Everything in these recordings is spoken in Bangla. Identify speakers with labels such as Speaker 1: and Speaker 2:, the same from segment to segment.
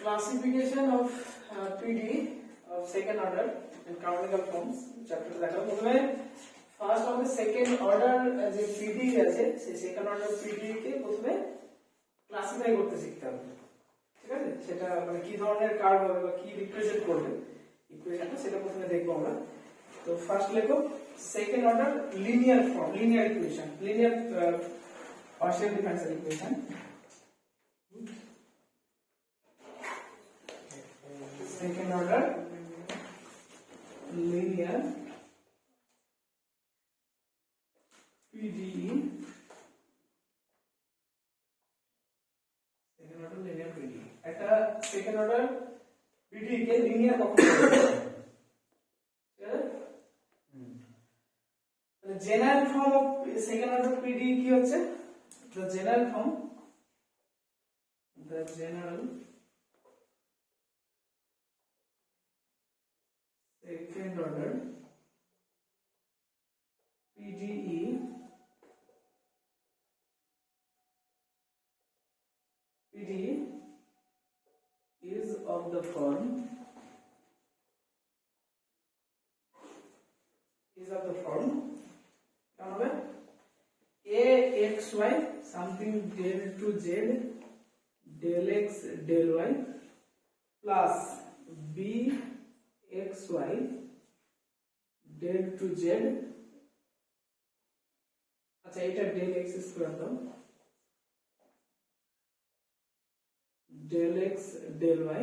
Speaker 1: Classification of PD of second order in canonical forms chapter দেখো প্রথমে ফার্স্ট আমাদের সেকেন্ড অর্ডার যে পিডি আছে সেই সেকেন্ড অর্ডার পিডি কে প্রথমে ক্লাসিফাই করতে শিখতে হবে, ঠিক আছে? সেটা মানে কি ধরনের কার্ভ হবে বা কি রিপ্রেজেন্ট করবে ইকুয়েশনটা সেটা প্রথমে দেখবো আমরা। তো ফার্স্ট লেখো second order linear form, linear equation, linear partial differential equation. Second order linear PDE, second order linear PDE একটা second order PDE কে linear কখন বলা হয়? The general form of second order PDE কি হচ্ছে? The general form, the general second order PDE is of the form AXY something del to Z del X del Y plus BXY del to Z, আচ্ছা এটা del X স্কয়ার দাও, del X del Y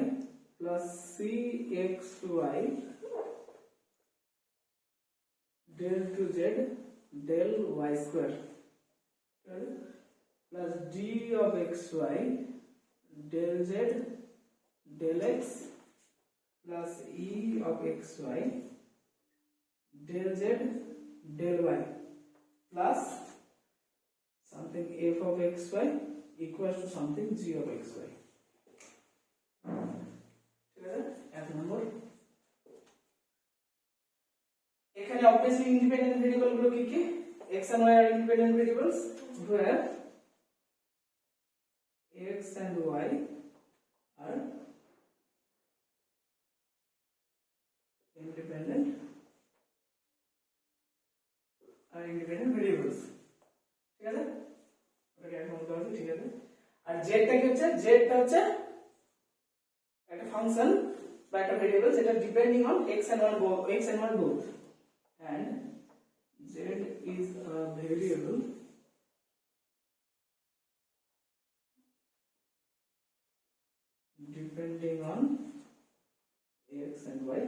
Speaker 1: plus CXY del to Z del Y square plus D of XY del Z del X plus E of XY del Z del Y plus something F of XY equals to something G of XY. ঠিক আছে? এক নম্বর এখানে obviously independent variable গুলো কি কি? X and Y are independent variables where X and Y are independent variables, ঠিক আছে? ওটাকে এখন বলতে হবে, ঠিক আছে? আর z টা কি হচ্ছে? z টা হচ্ছে একটা ফাংশন বা একটা ভেরিয়েবল যেটা depending on x and y both, and z is a variable depending on x and y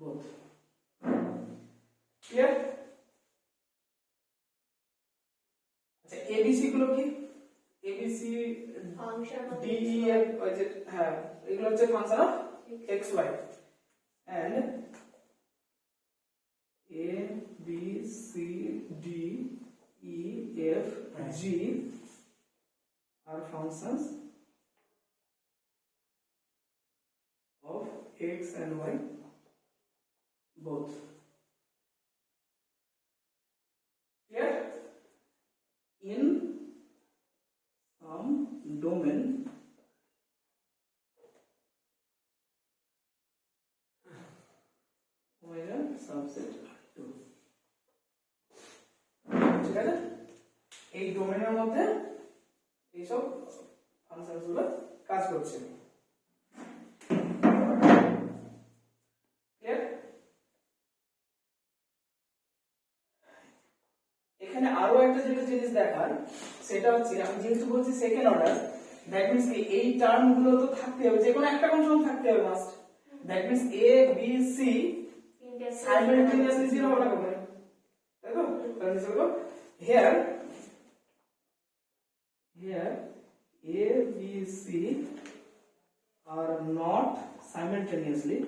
Speaker 1: both. Clear? আচ্ছা abc গুলো কি? abc
Speaker 2: function of
Speaker 1: d e f হ্যাঁ এগুলো হচ্ছে function of x y, and a b c d e f g are functions of x and y both. Clear? In some domain omega subset 2, ঠিক আছে? এই ডোমেনের মধ্যে এইসব ফাংশনস গুলো কাজ করছে। ক্লিয়ার? এখানে আরো একটা যেটা জিনিস দেখার সেটা হচ্ছে আমি যেহেতু বলছি সেকেন্ড অর্ডার, দ্যাট মিন্স কি এই টার্ম গুলো তো থাকতে হবে, যে কোনো একটা কনস্ট্যান্ট থাকতে হবে must. That means a b c simultaneously 0 হবে না কখনো, তাই তো? তাহলে চলো here a b c are not simultaneously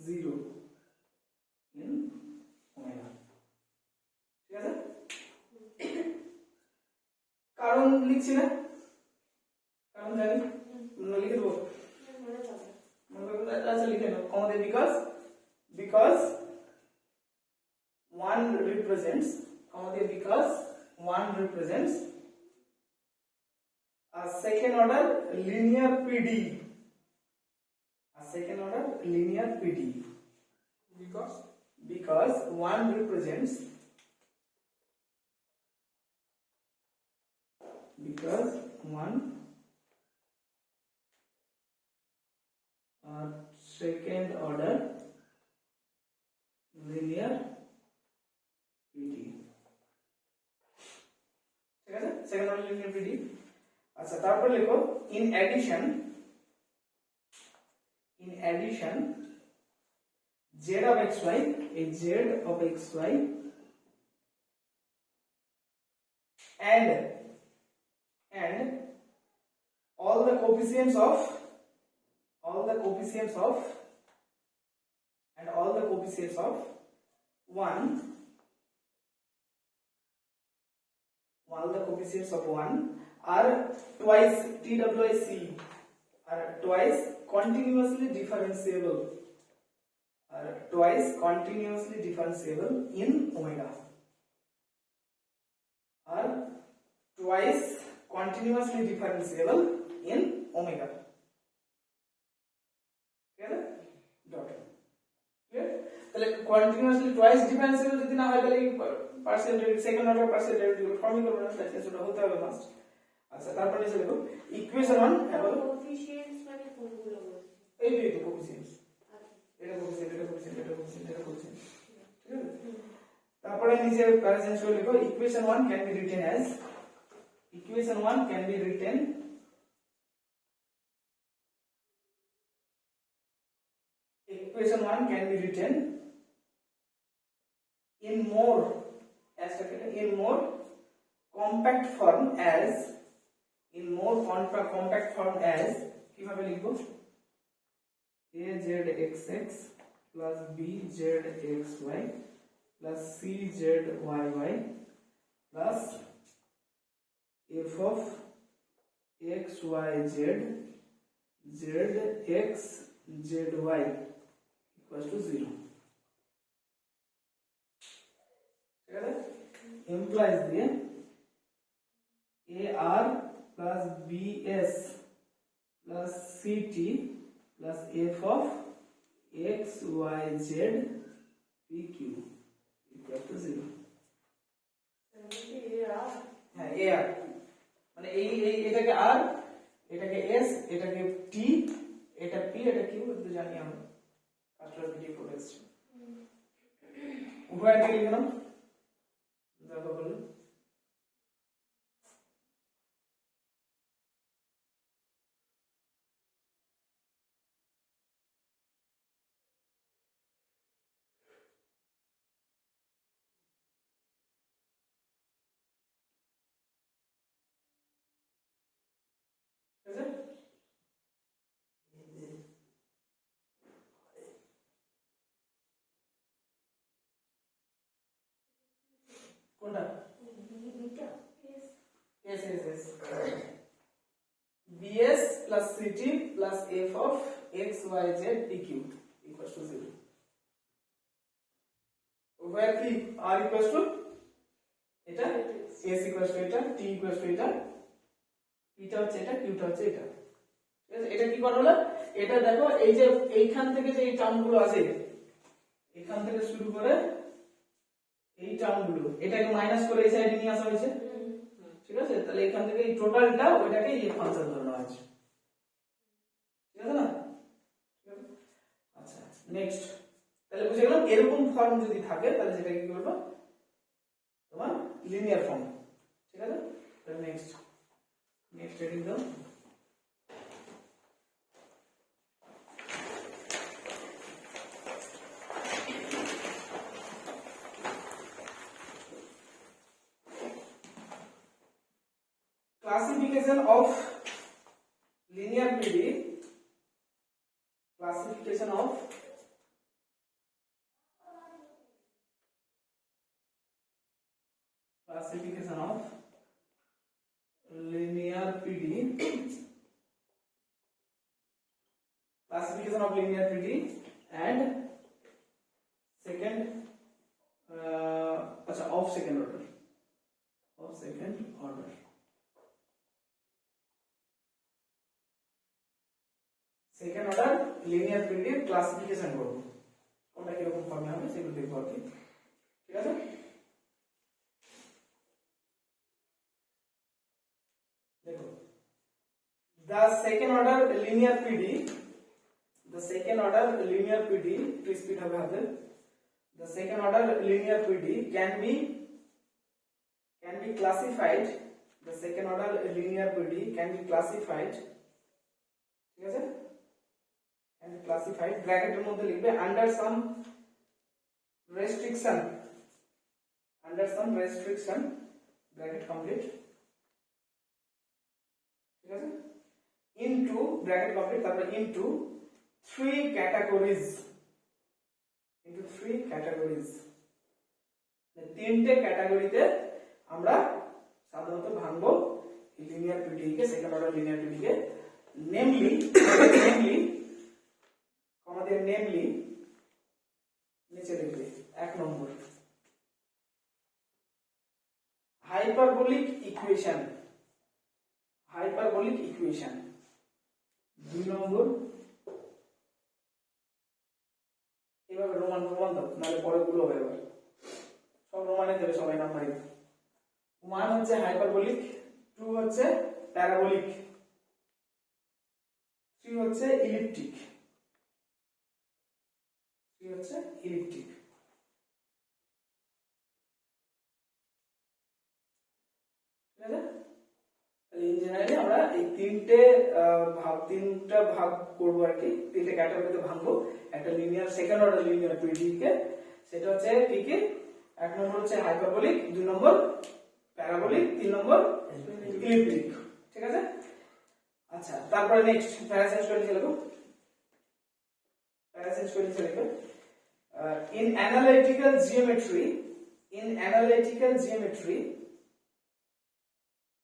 Speaker 1: zero in omega, ঠিক আছে? কারণ লিখছি না, because one represents a second order linear PD. Because one represents second order linear PD. ঠিক আছে, সেকেন্ড অর্ডার লিনিয়ার PD। আচ্ছা, তারপর লিখো in addition z of xy, a z of xy and all the coefficients of 1 are twice TWIC are twice continuously differentiable in omega. Are twice continuously differentiable in omega. Clear? Dot. Clear? তাহলে continuously twice differentiable যদি না হয় তাহলে partial derivative second order partial derivative ফর্মই করব না, তাই সেটা হতে হবে মাস্ট। আচ্ছা, তারপর নিচে লিখো ইকুয়েশন 1 এবং
Speaker 2: কোএফিশিয়েন্টস মানে কোনগুলো বলছি?
Speaker 1: এই দুটো কোএফিশিয়েন্টস, এটা কোএফিশিয়েন্ট ঠিক আছে। তারপরে নিচে প্যারাগ্রাফ করে লিখো equation 1 can be written in more compact form as কিভাবে লিখবো azxx plus bzxy plus czyy plus f of xyz zxzy equals to 0. ঠিক আছে, implies দিয়ে ar plus bs plus ct plus f of xyz pq equals to 0. হ্যাঁ, ar মানে এই এটাকে r, এটাকে s, এটাকে t, এটা p, এটা q, এটা জানি আমরা ফার্স্ট ভিডিও করেছি। উভয় দিকে লিখলাম, দেখো বলো কোনটা? yes bs plus ct plus f of xyz pq equals to 0. where p r equals to এটা, s equals to এটা, t equals to এটা, p টা হচ্ছে এটা, q টা হচ্ছে এটা। ঠিক আছে, এটা কি করা হলো, এটা দেখো এই যে এইখান থেকে যে এই টার্মগুলো আছে, এখান থেকে শুরু করে এই টার্মগুলো এটাকে মাইনাস করে এই সাইডে নিয়ে আসা হয়েছে। ঠিক আছে, তাহলে এখান থেকে এই টোটালটা ওইটাকে এই ফাংশন ধরে নেওয়া হয়েছে। ঠিক আছে না? আচ্ছা, নেক্সট তাহলে বুঝে গেলাম এরকম ফর্ম যদি থাকে তাহলে সেটা কি করব, তোমার লিনিয়ার ফর্ম। ঠিক আছে, তাহলে নেক্সট হেডিং দাও। Classification of linear PD. Classification of linear PD. Classification of linear PD and second अच्छा of second order second order linear period classification করব কোনটা কি রকম ফর্মে হবে সেগুলো দেখব আর কি ঠিক আছে দেখো the second order linear PD to speed হবে হাতে the second order linear PD can be classified the second order linear PD can be classified ঠিক আছে can be classified ব্র্যাকেটের মধ্যে লিখবে under some restriction bracket complete ঠিক আছে into ব্র্যাকেট কমপ্লিট তারপর into three categories তিনটে ক্যাটাগরিতে আমরা সাধারণত ভাঙবো লিনিয়ার পিডি কে সেকেন্ড অর্ডার লিনিয়ার পিডি কে namely আমাদের namely নিচে লিখবে এক নম্বর hyperbolic equation দুই নম্বর এভাবে রোমান দাও নাহলে পরে গুলো হবে এবার সব রোমানে দেবে সবাই নাম্বারিং 1 হচ্ছে হাইপারবোলিক 2 হচ্ছে প্যারাবোলিক 3 হচ্ছে ইলিপ্টিক ঠিক আছে ইন জেনারেলি আমরা এই তিনটা ভাগ করব আর কি তিনটা ক্যাটাগরিতে ভাঙবো একটা linear second order linear PD কে সেটা হচ্ছে কি কি এক নম্বর হচ্ছে হাইপারবোলিক দুই নম্বর প্যারাবোলিক তিন নম্বর ইলিপ্টিক ঠিক আছে আচ্ছা তারপরে নেক্সট প্যারাসেন্স করে লিখো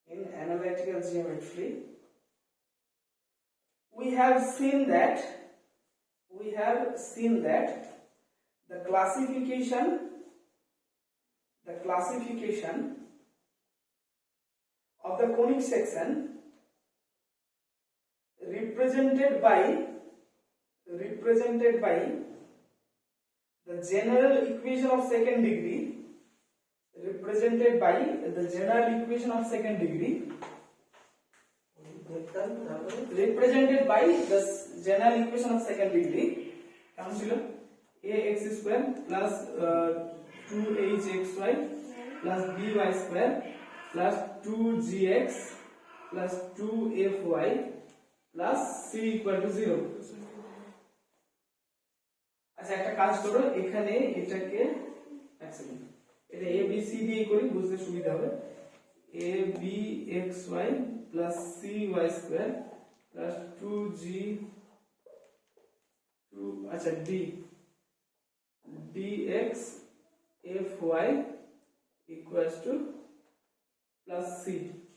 Speaker 1: in analytical geometry we have seen that the classification of the conic section represented by the general equation of second degree কেমন ছিল ax square plus 2hxy plus by square plus 2gx plus 2fy plus c equal to 0 আচ্ছা একটা কাজ করো এখানে এটাকে এক সেকেন্ড এটা a b c দিয়ে করি বুঝতে সুবিধা হবে a b x y plus c y square plus 2g 2 আচ্ছা d dx fy equals to plus c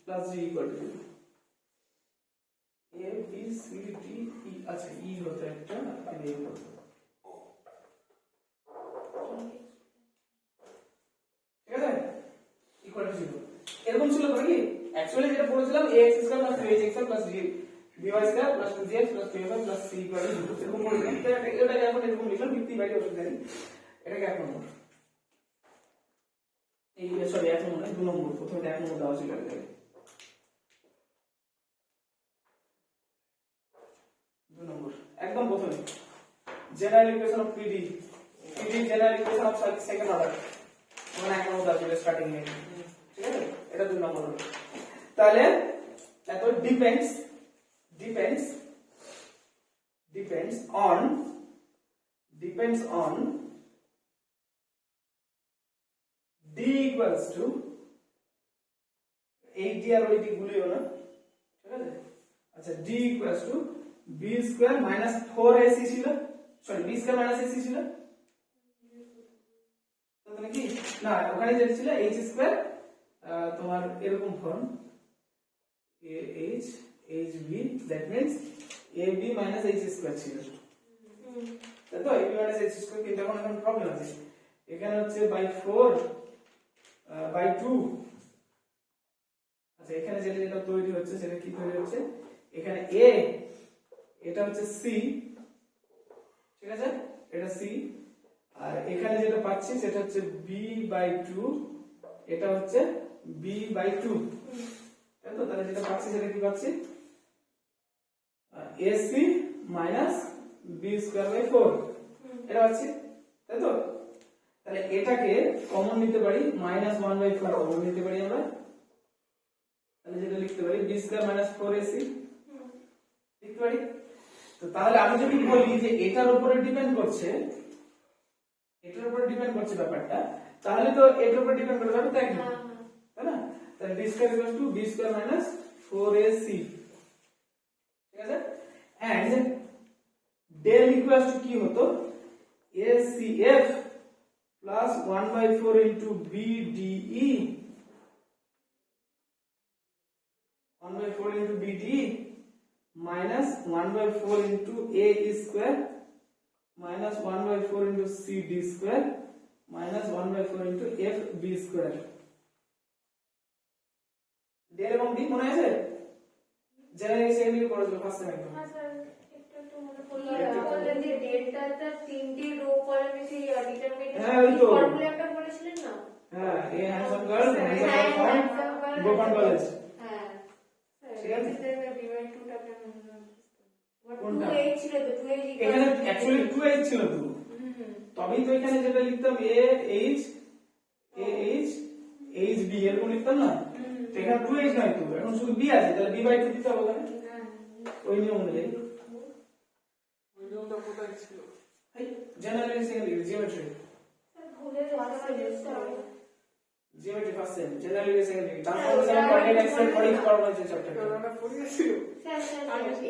Speaker 1: plus g equal to 0 a b c d e আচ্ছা e হতো একটা আর a হতো ঠিক আছে ইকুয়াল টু 0 এরকম ছিল তো নাকি অ্যাকচুয়ালি যেটা পড়েছিলাম ax square plus 3hx plus by square plus 2gx plus 2fy plus c equal to 0 এরকম পড়েছিলাম এটাকে এখন এরকম লিখলাম ভিত্তি বাইরে অসুবিধা নেই এটাকে এক নম্বর এই সরি এক নম্বর না দুই নম্বর প্রথমে এক নম্বর দেওয়া ছিল এটাকে দুই নম্বর একদম প্রথমে general equation of PD general equation of second order মানে এক নম্বর দেওয়া স্টার্টিং এ ঠিক আছে এটা দুই নম্বর হলো তাহলে এত depends on d equals to 8d আর ওই d গুলিও না ঠিক আছে আচ্ছা d equals to b square minus 4ac ছিল sorry b square minus ac ছিল তাহলে কি না ওখানে যেটা ছিল h square তোমার এরকম form hb that means ab minus h square ছিল তাই তো ab minus h স্কয়ার কিন্তু এখন প্রবলেম আছে এখানে হচ্ছে বাই 4 বাই 2 আচ্ছা এখানে যেটা তৈরি হচ্ছে সেটা কি তৈরি হচ্ছে এখানে a এটা হচ্ছে c ঠিক আছে এটা c আর এখানে যেটা পাচ্ছি সেটা হচ্ছে b বাই 2 এটা হচ্ছে b বাই 2 তাই তো তাহলে যেটা পাচ্ছি সেটা কি পাচ্ছি ac minus b square by 4 এটা পাচ্ছি তাই তো তাহলে এটাকে কমন নিতে পারি মাইনাস 1 বাই 4 কমন নিতে পারি আমরা তাহলে যেটা লিখতে পারি b স্কয়ার মাইনাস 4ac লিখতে পারি তো তাহলে আমি যদি বলি যে এটার উপরে ডিপেন্ড করছে ব্যাপারটা তাহলে তো এটার উপরে ডিপেন্ড করবে ব্যাপারটা কি তাই না তাহলে b square equals to b square minus 4ac ঠিক আছে এন্ড ডেল ইকুয়ালস টু কি হতো acf plus 1 by 4 into bde 1 by 4 into bde minus 1 by 4 into a square minus 1 by 4 into cd square minus 1 by 4 into fb square del এবং ডি মনে আছে জেনারেল সেকেন্ডারি পড়াছিল ফার্স্ট সেমিস্টার
Speaker 2: হ্যাঁ স্যার একটু মনে পড়লো বললেন যে ডেল্টাটা তিনটি রো কলামে সেই ডিটারমিনেন্ট ফর্মুলা একটা বলেছিলেন না
Speaker 1: হ্যাঁ এই হ্যান্ডসাম গার্ল গোপাল কলেজ
Speaker 2: হ্যাঁ
Speaker 1: ঠিক আছে
Speaker 2: ডিভাইড টুটা কেন
Speaker 1: কোনটা
Speaker 2: 2h ছিল তো 2h
Speaker 1: এখানে অ্যাকচুয়ালি 2h ছিল তো তবেই তো এখানে যেটা লিখতাম a h b এরকম লিখতাম না তো এখানে 2h নাই তো এখন শুধু b আছে তাহলে b বাই 2 দিতে হবে না ওই নিয়ম অনুযায়ী
Speaker 3: ওই নিয়মটা কোথায় ছিল
Speaker 1: এই জেনারেল সেকেন্ডারি জিওমেট্রি
Speaker 2: স্যার ভুলে যাচ্ছি
Speaker 1: geometry first same general secondary transformation coordinate explain করি পড়ানো হচ্ছে চ্যাপ্টারটা
Speaker 3: কারণটা পড়িয়েছিল
Speaker 2: স্যার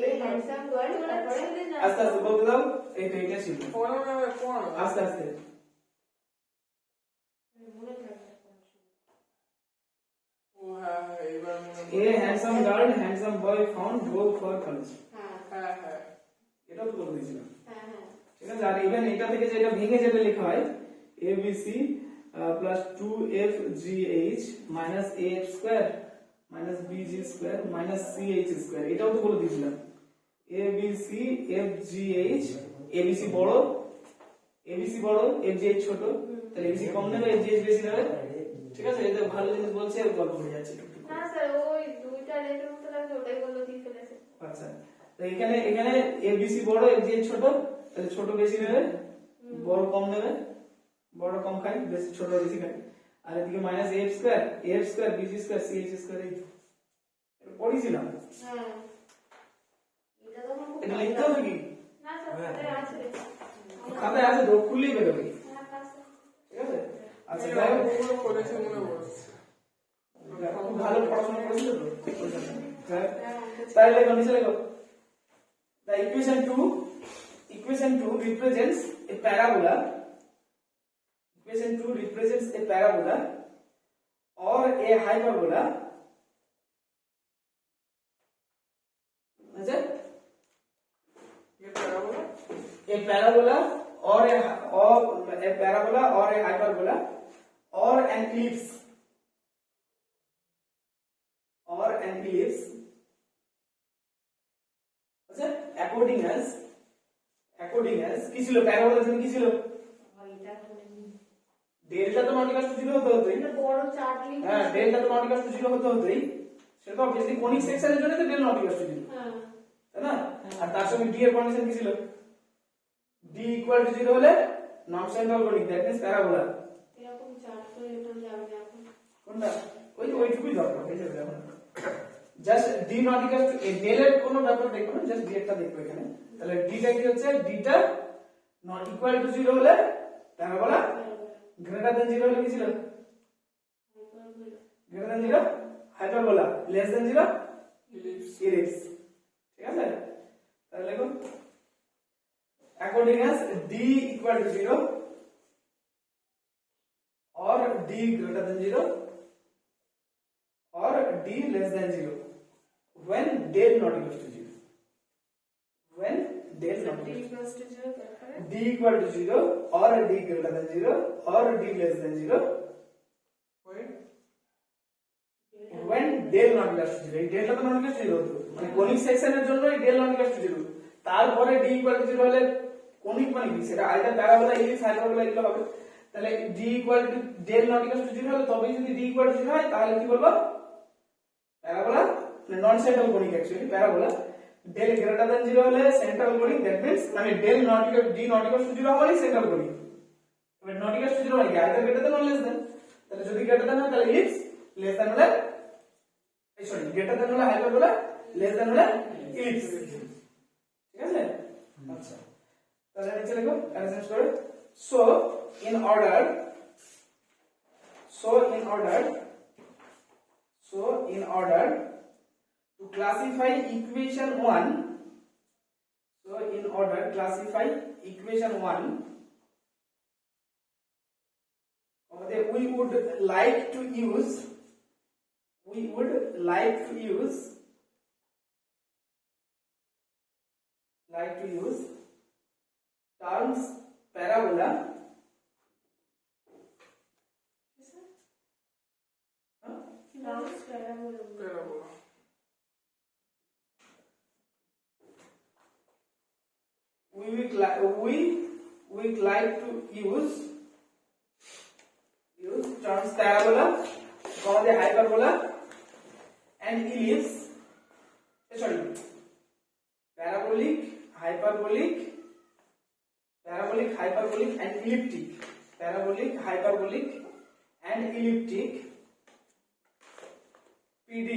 Speaker 2: এই হ্যান্ডসাম ওয়ার্ড তারপরে
Speaker 1: আস্তে আস্তে বলতে দাও এই তো এটা ছিল
Speaker 3: পড়ানো পড়ানো
Speaker 1: আস্তে আস্তে
Speaker 2: মনে থাকে
Speaker 3: ও হ্যাঁ এবার মনে
Speaker 1: A handsome girl, handsome boy found both for college.
Speaker 3: হ্যাঁ হ্যাঁ
Speaker 1: এটাও তো বলে দিয়েছিলাম
Speaker 2: হ্যাঁ
Speaker 1: ঠিক আছে আর ইভেন এটা থেকে যেটা ভেঙে যেটা লেখা হয় abc plus 2fgh minus af square minus bg square minus ch square এটাও তো বলে দিয়েছিলাম abc fgh abc বড় fgh ছোট তাহলে abc কম নেবে fgh বেশি নেবে ঠিক আছে এটা ভালো জিনিস বলছে আর গল্প হয়ে যাচ্ছে
Speaker 2: না স্যার ওই দুইটা লেটার মতো লাগে ওটাই বললো দিয়ে ফেলেছে
Speaker 1: আচ্ছা তো এখানে abc বড় fgh ছোট তাহলে ছোট বেশি নেবে বড় কম নেবে বড় কম খায় বেশি ছোট বেশি খায় আর এদিকে minus af square bg square ch square এই এটা পড়িছিলাম
Speaker 2: হ্যাঁ এটা তো আমার খুব
Speaker 1: এটা লিখতে হবে কি
Speaker 2: না স্যার খাতায় আছে
Speaker 1: খাতায় আছে তো খুললেই বেরোবে
Speaker 2: হ্যাঁ আছে
Speaker 1: ঠিক আছে আচ্ছা
Speaker 3: এই
Speaker 1: যাই হোক,
Speaker 3: ওগুলো করেছে মনে পড়ছে
Speaker 1: খুব ভালো পড়াশোনা করেছিল তো যাই হোক, তাহলে লেখো নিচে লেখো the equation 2 represents a parabola or a hyperbola আছে
Speaker 3: এটা বলো
Speaker 1: a parabola or a hyperbola or an ellipse আচ্ছা according as কি ছিল প্যারাবোলার জন্য কি ছিল
Speaker 2: এটা
Speaker 1: ডেল্টা তো নট ইকুয়াল টু 0 হতে হতোই
Speaker 2: এটা বড় চার্ট লিখে
Speaker 1: হ্যাঁ ডেল্টা তো নট ইকুয়াল টু 0 হতে হতোই সেটা তো অবভিয়াসলি কোনিক সেকশনের জন্য তো ডেল নট ইকুয়াল টু 0
Speaker 2: হ্যাঁ
Speaker 1: তাই না আর তার সঙ্গে ডি এর কন্ডিশন কি ছিল ডি ইকুয়াল টু 0 হলে non central conic that means parabola
Speaker 2: এরকম চার্ট করে এটা যাবে না এখন
Speaker 1: কোনটা ওইটুকুই দরকার হয়ে যাবে এখন just D not equal to del এর কোনো ব্যাপার দেখো না জাস্ট ডি এরটা দেখো এখানে তাহলে ডিটা কি হচ্ছে ডিটা নট ইকুয়াল টু 0 হলে প্যারাবোলা গ্রেটার দ্যান 0 হলে কি ছিল greater than 0 hyperbola less than 0 ellipse ঠিক আছে তাহলে লেখো according as d equal to 0 or d greater than 0 or d less than 0 when del not equal to 0 when del not non
Speaker 2: D
Speaker 1: negative
Speaker 2: equals to 0 তারপরে
Speaker 1: d equal to 0 or d greater than 0 or d less than 0 when del not equal to 0 এই delটা তো not equal to 0 হতো মানে কোনিক সেকশনের জন্য এই del not equal to 0 তারপরে d equal to 0 হলে কোনিক মানে কি সেটা আইদার প্যারাবোলা ইলিপস হাইপারবোলা এগুলো হবে তাহলে d equal to del not equal to 0 হলে তবেই যদি d equal to 0 হয় তাহলে কি বলবো প্যারাবোলা মানে non central conic actually parabola del greater than 0 হলে সেন্ট্রাল কোনিক দ্যাট মিন্স মানে del not equal d not equal to 0 হলে সেন্ট্রাল কোনিক এবার not equal to 0 মানে কি either greater than or less than তাহলে যদি গ্রেটার দ্যান হয় তাহলে ইলিপস লেস দ্যান হলে সরি গ্রেটার দ্যান হলে হাইপারবোলা লেস দ্যান হলে ইলিপস ঠিক আছে আচ্ছা তাহলে নিচে লিখো অ্যারেঞ্জ করে so in order to classify equation 1 we would like to use terms parabola
Speaker 2: terms parabola
Speaker 3: parabola
Speaker 1: we would like to use terms parabola, hyperbola and ellipse. Sorry, parabolic, hyperbolic and elliptic. Parabolic, hyperbolic and elliptic PD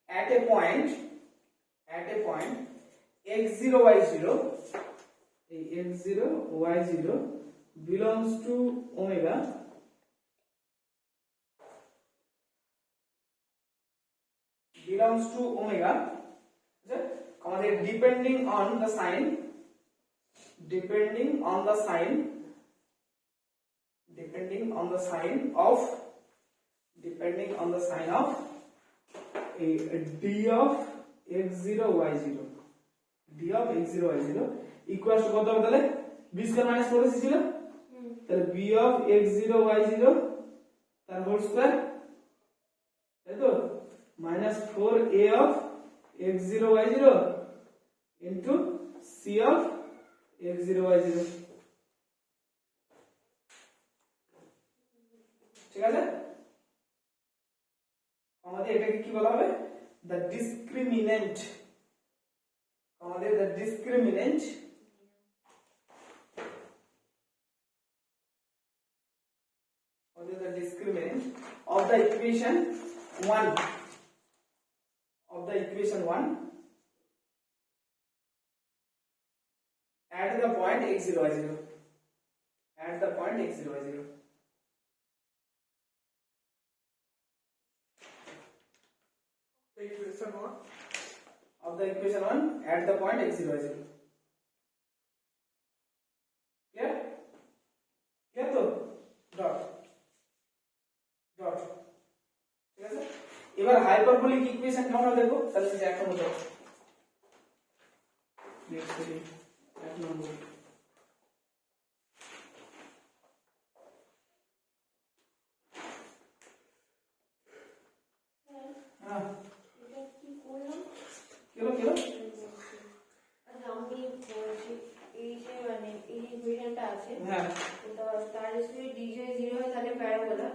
Speaker 1: at a point x0 y0 x0 y0 belongs to omega depending on the sign of a d of x0 y0 equals to কত হবে তাহলে b স্কয়ার মাইনাস 4ac ছিল তাহলে b of x0 y0 তার হোল স্কয়ার তাই তো minus 4a of x0 y0 into c of x0 y0 ঠিক আছে আমাদের এটাকে কি বলা হবে the discriminant of the equation 1 at the point x0 y0
Speaker 3: equation 1
Speaker 1: of the equation 1 at the point x0 y0 clear তো ডট ঠিক আছে এবার হাইপারবোলিক ইকুয়েশন কেমন হবে দেখো তাহলে যে এক নম্বর নেক্সট করি এক নম্বর হ্যাঁ
Speaker 2: এটা কি করলাম
Speaker 1: কেন
Speaker 2: আচ্ছা আমি বলছি এই যে মানে এই ইকুয়েশনটা আছে
Speaker 1: হ্যাঁ
Speaker 2: তো তার যদি d যদি 0 হয় তাহলে প্যারাবোলা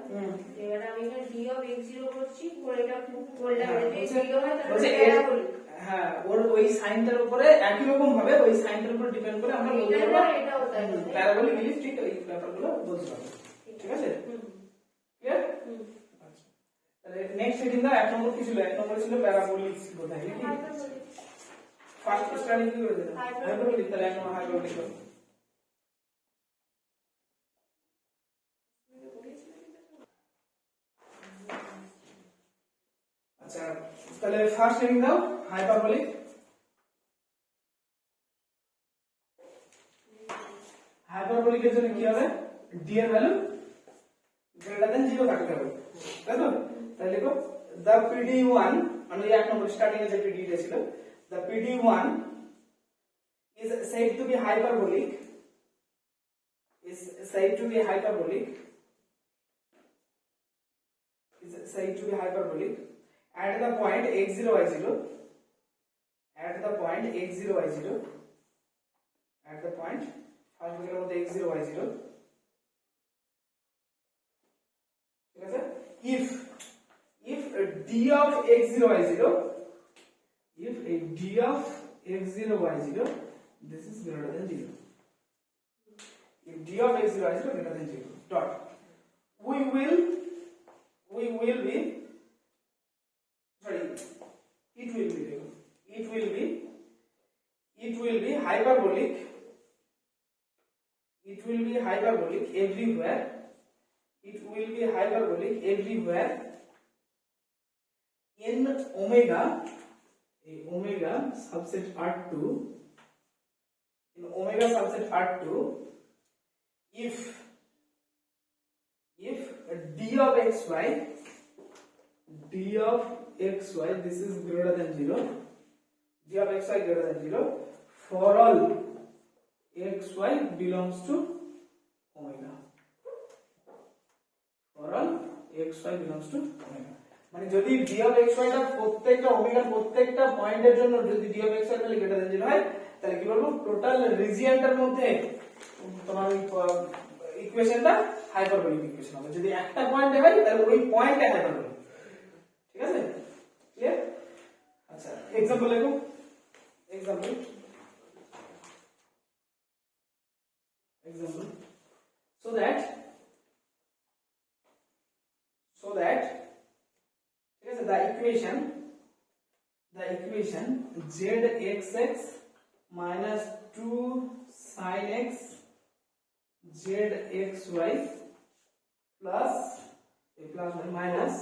Speaker 2: এবার আমি এখানে d of x0 করছি পরে এটা বললাম যদি 0 হয় তাহলে প্যারাবোলিক
Speaker 1: হ্যাঁ ওই সাইনটার উপরে একই রকম ভাবে ওই সাইনটার উপর ডিপেন্ড করে আমরা বলতে পারবো
Speaker 2: এটাও তাই
Speaker 1: প্যারাবোলিক ইলিপটিক এই ব্যাপারগুলো বলতে পারবো ঠিক আছে ক্লিয়ার আচ্ছা তাহলে নেক্সট সেদিন দাও এক নম্বর কি ছিল এক নম্বর ছিল প্যারাবোলিক বোঝাই নাকি ফার্স্ট স্টাডি কি করে দিলাম হাইপারবোলিক তাহলে এক নম্বর হাইপারবোলিক আচ্ছা তাহলে ফার্স্ট হেডিং দাও হাইপারবোলিক হাইপারবোলিকের জন্য কি হবে d এর ভ্যালু গ্রেটার দ্যান 0 থাকতে হবে তাই তো তাহলে লিখো the PD1 মানে এক নম্বর স্টার্টিং এ যে PD টা ছিল the PD1 is said to be hyperbolic is said to be hyperbolic is said to be hyperbolic at the point x0 y0 at the point x0 y0 at the point first ব্র্যাকেটের মধ্যে x0 y0 ঠিক আছে if d of x0 y0 if a d of x0 y0 this is greater than 0 if d of x0 y0 greater than 0 dot we will be sorry it will be hyperbolic everywhere it will be hyperbolic everywhere in omega a omega subset R2 in omega subset R2 if d of xy this is greater than 0 d of xy greater than 0 for all xy belongs to omega for all xy belongs to omega মানে যদি d of xy টা প্রত্যেকটা ওমেগার প্রত্যেকটা পয়েন্টের জন্য যদি d of xy value greater than 0 হয় তাহলে কি বলবো টোটাল রিজিয়নটার মধ্যে তোমার ইকুয়েশনটা হাইপারবোলিক ইকুয়েশন হবে যদি একটা পয়েন্টে হয় তাহলে ওই পয়েন্টে হাইপারবোলিক ঠিক আছে ক্লিয়ার আচ্ছা एग्जांपल লেখো एग्जांपल so that ठीक है the equation zxx minus 2 sin x zxy plus minus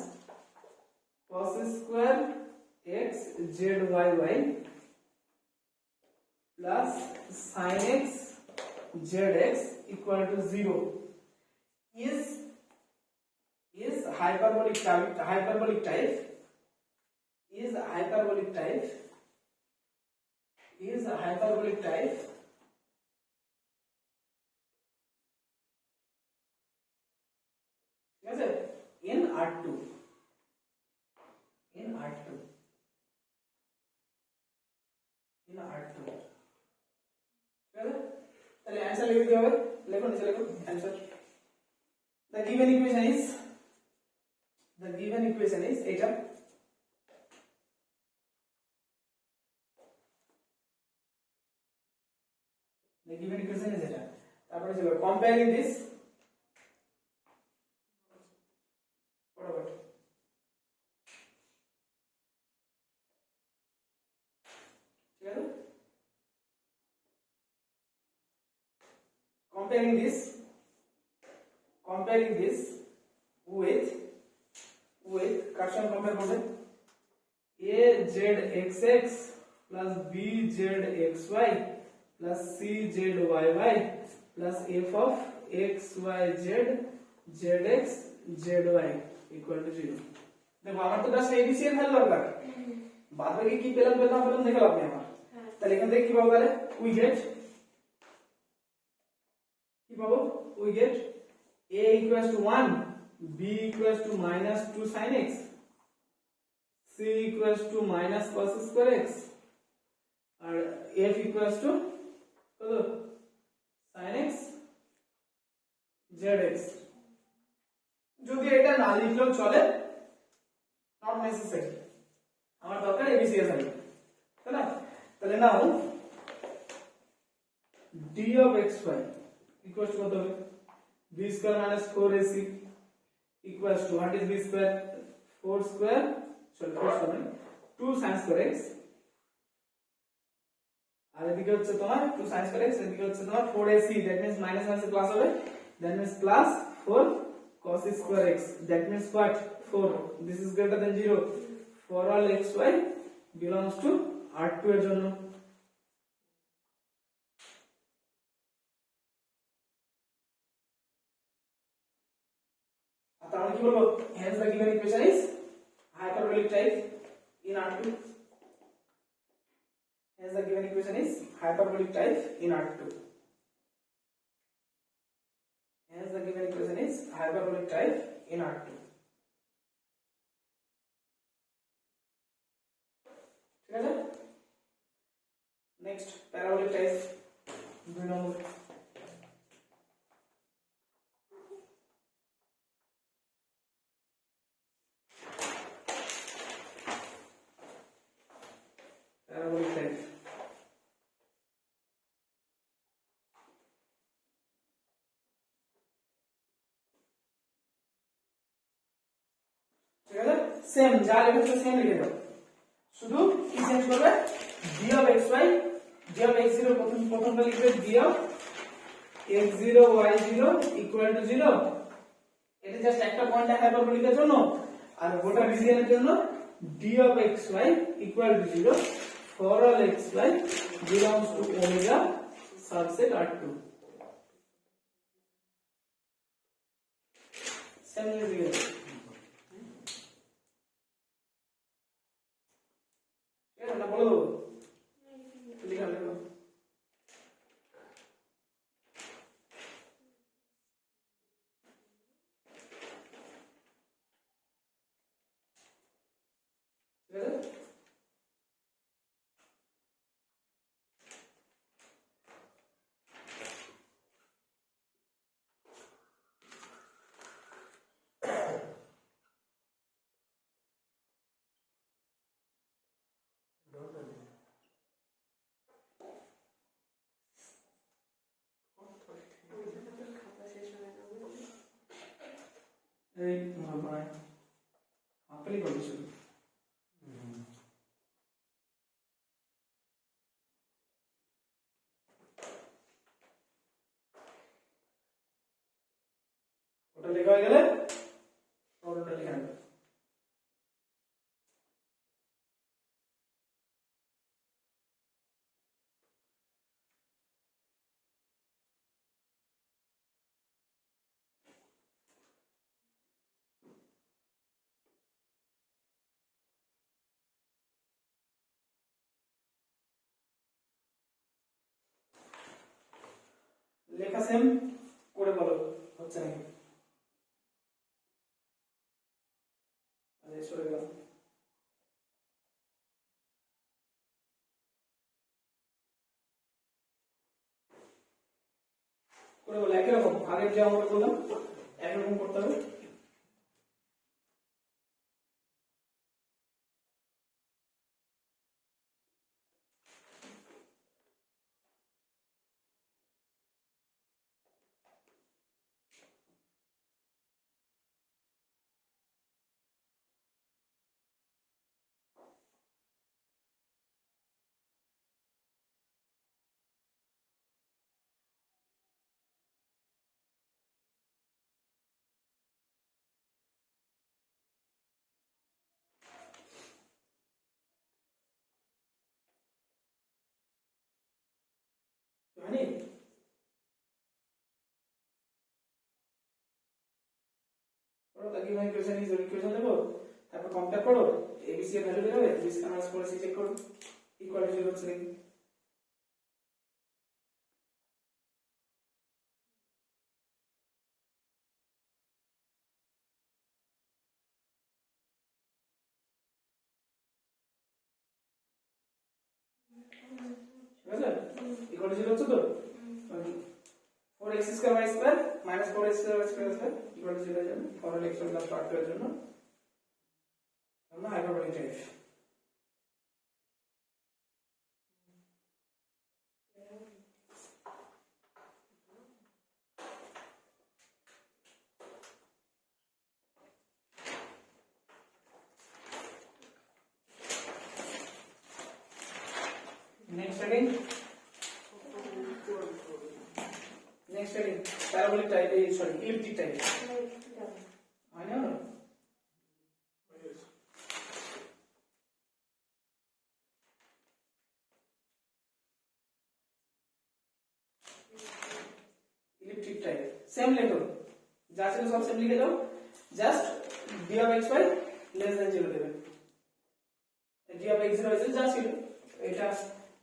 Speaker 1: cos square x zyy plus sin x zx equal to 0 is hyperbolic type ঠিক আছে in R2 ঠিক আছে তাহলে आंसर লিখে দিতে হবে লেখো নিচে লেখো answer the given equation is এটা the given equation is এটা তারপরে ছিল comparing this comparing this with কার সঙ্গে কম্পেয়ার করবে azxx plus bzxy plus czyy plus f of xyz zx zy equal to 0 দেখো আমার তো জাস্ট এবিসি এর ভ্যালু দরকার বাদ বাকি কি পেলাম দেখে লাভ নেই আমার তাহলে এখান থেকে কি পাবো তাহলে we get a equals to 1 b equals to minus 2 sin x c equals to minus cos square x R f equals to কত sin x zx যদি এটা না লিখলেও চলে not necessary আমার দরকার abc এর ভ্যালু তাই না তাহলে নাও d of xy equals to কত হবে b square minus 4ac equals to what is b square 4 square 2 sin square x আর এদিকে হচ্ছে তোমার 2 sin square x এদিকে হচ্ছে তোমার 4ac that means minus minus plus হবে that means plus 4 cos square x that means what 4 this is greater than 0 for all xy belongs to R2 এর জন্য তাহলে কি বলবো hence the given equation is hyperbolic type in R2. Hence the given equation is hyperbolic type in R2. Hence the given equation is hyperbolic type in R2. ठीक है? Next parabolic type 2 number. Parabolic type. ঠিক আছে? সেম যা লেখা সেম লিখে দাও, শুধু কি চেঞ্জ করবে, d of xy, d of x0 প্রথমটা লিখবে d of x0 y0 equal to 0, এটা জাস্ট একটা পয়েন্টে হাইপারবোলিকের জন্য, আর গোটা রিজিয়নের জন্য d of xy equal to 0 for all xy belongs to omega subset R2. Same লিখবে, এটা বলো লিখা লেখো। ঠিক আছে? এই মানে আপেলই বলিস ওটা লেখা হয়ে গেলে ওটা লিখে নেবে। লেখা সেম করে বলো, হচ্ছে নাকি? আচ্ছা সরে গেল। করে বলো একই রকম, আগের যে আমরা বললাম একই রকম করতে হবে। জানি করো, তাকে মানে ইকুয়েশন ইজ ইকুয়েশন দেবো, তারপর কম্পেয়ার করো, এবিসি এর ভ্যালু বের হবে, দিস কানেক্টস করে চেক করো ইকুয়াল টু 0 হচ্ছে নাকি। ঠিক আছে? ইকুয়াল টু 0 হচ্ছে তো, 4x square y square minus 4x square y square square equal to 0 এর জন্য, ফর x প্লাস r2 এর জন্য আমরা hyperbolic type. Next heading. Next heading. Parabolic type. Sorry, elliptic type. I know. Elliptic type. Same লেখো, যা ছিল সব সেম লিখে দাও। Just d of xy less than 0 দেবেন d of x0 হয়েছে যা ছিল এটা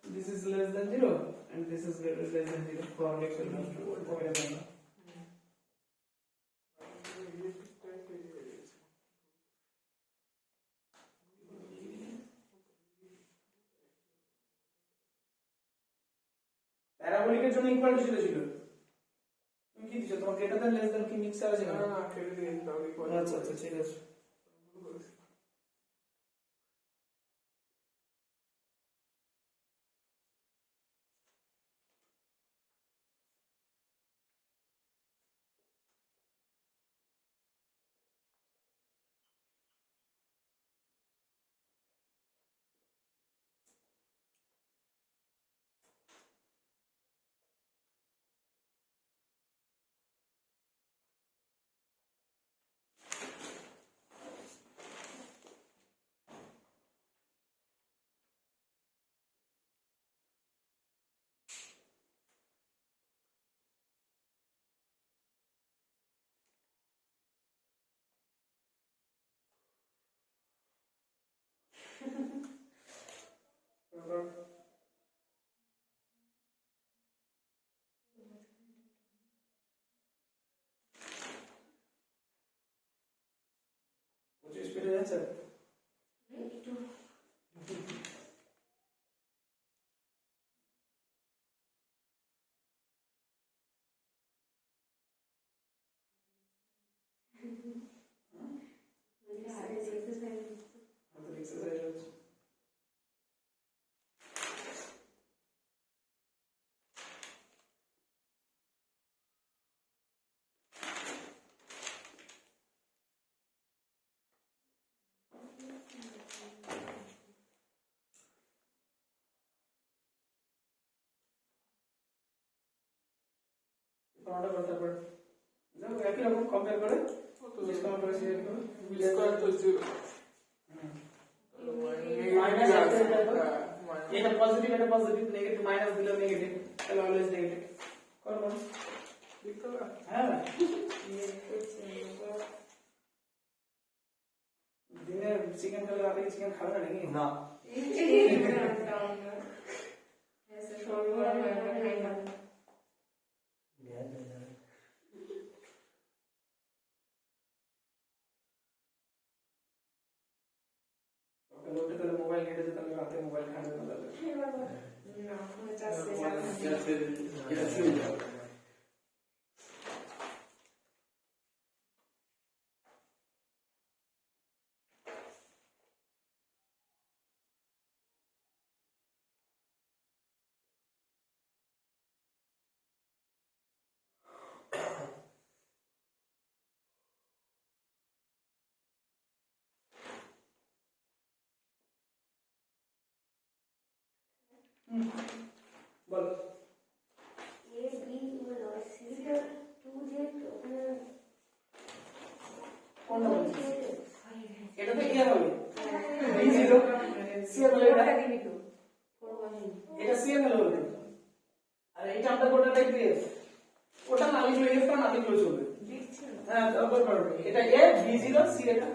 Speaker 1: this is less than 0 and this is less than 0 for x equal to omega lambda প্যারাবোলিকের জন্য ইকুয়াল টু ছিল তুমি কি দিছো তোমার গ্রেটার দ্যান লেস দ্যান কি মিক্সার আছে
Speaker 3: না না কেটে দিয়ে তাহলে
Speaker 1: আচ্ছা আচ্ছা ঠিক আছে পঁচিশ পেরে যাচ্ছে
Speaker 2: একটু
Speaker 1: আমাদের এক্সারসাইজ হচ্ছে কোনটা করতে পারে দেখো একই রকম কম্পেয়ার করে ডিসকাউন্ট করে শেয়ার করে
Speaker 3: স্কয়ার তো 0
Speaker 1: মাইনাস এটা পজিটিভ নেগেটিভ মাইনাস দিলে নেগেটিভ তাহলে অলওয়েজ নেগেটিভ করো করো হ্যাঁ দিনে চিকেন খেলে রাতে চিকেন খাবে না নাকি
Speaker 4: না
Speaker 1: সকালে উঠে তাহলে মোবাইল ঘেটে তাহলে রাতে মোবাইল খাবে না তাহলে বল কোনটা বলছিস এটা তো কি হবে b0 c এর ভ্যালু এটা c এর ভ্যালু হবে আর এটা আমরা কোনটা টাইপ দিয়ে ওটা না লিখলে f টা না লিখলে চলবে হ্যাঁ তারপর করবে এটা a b0 c এটা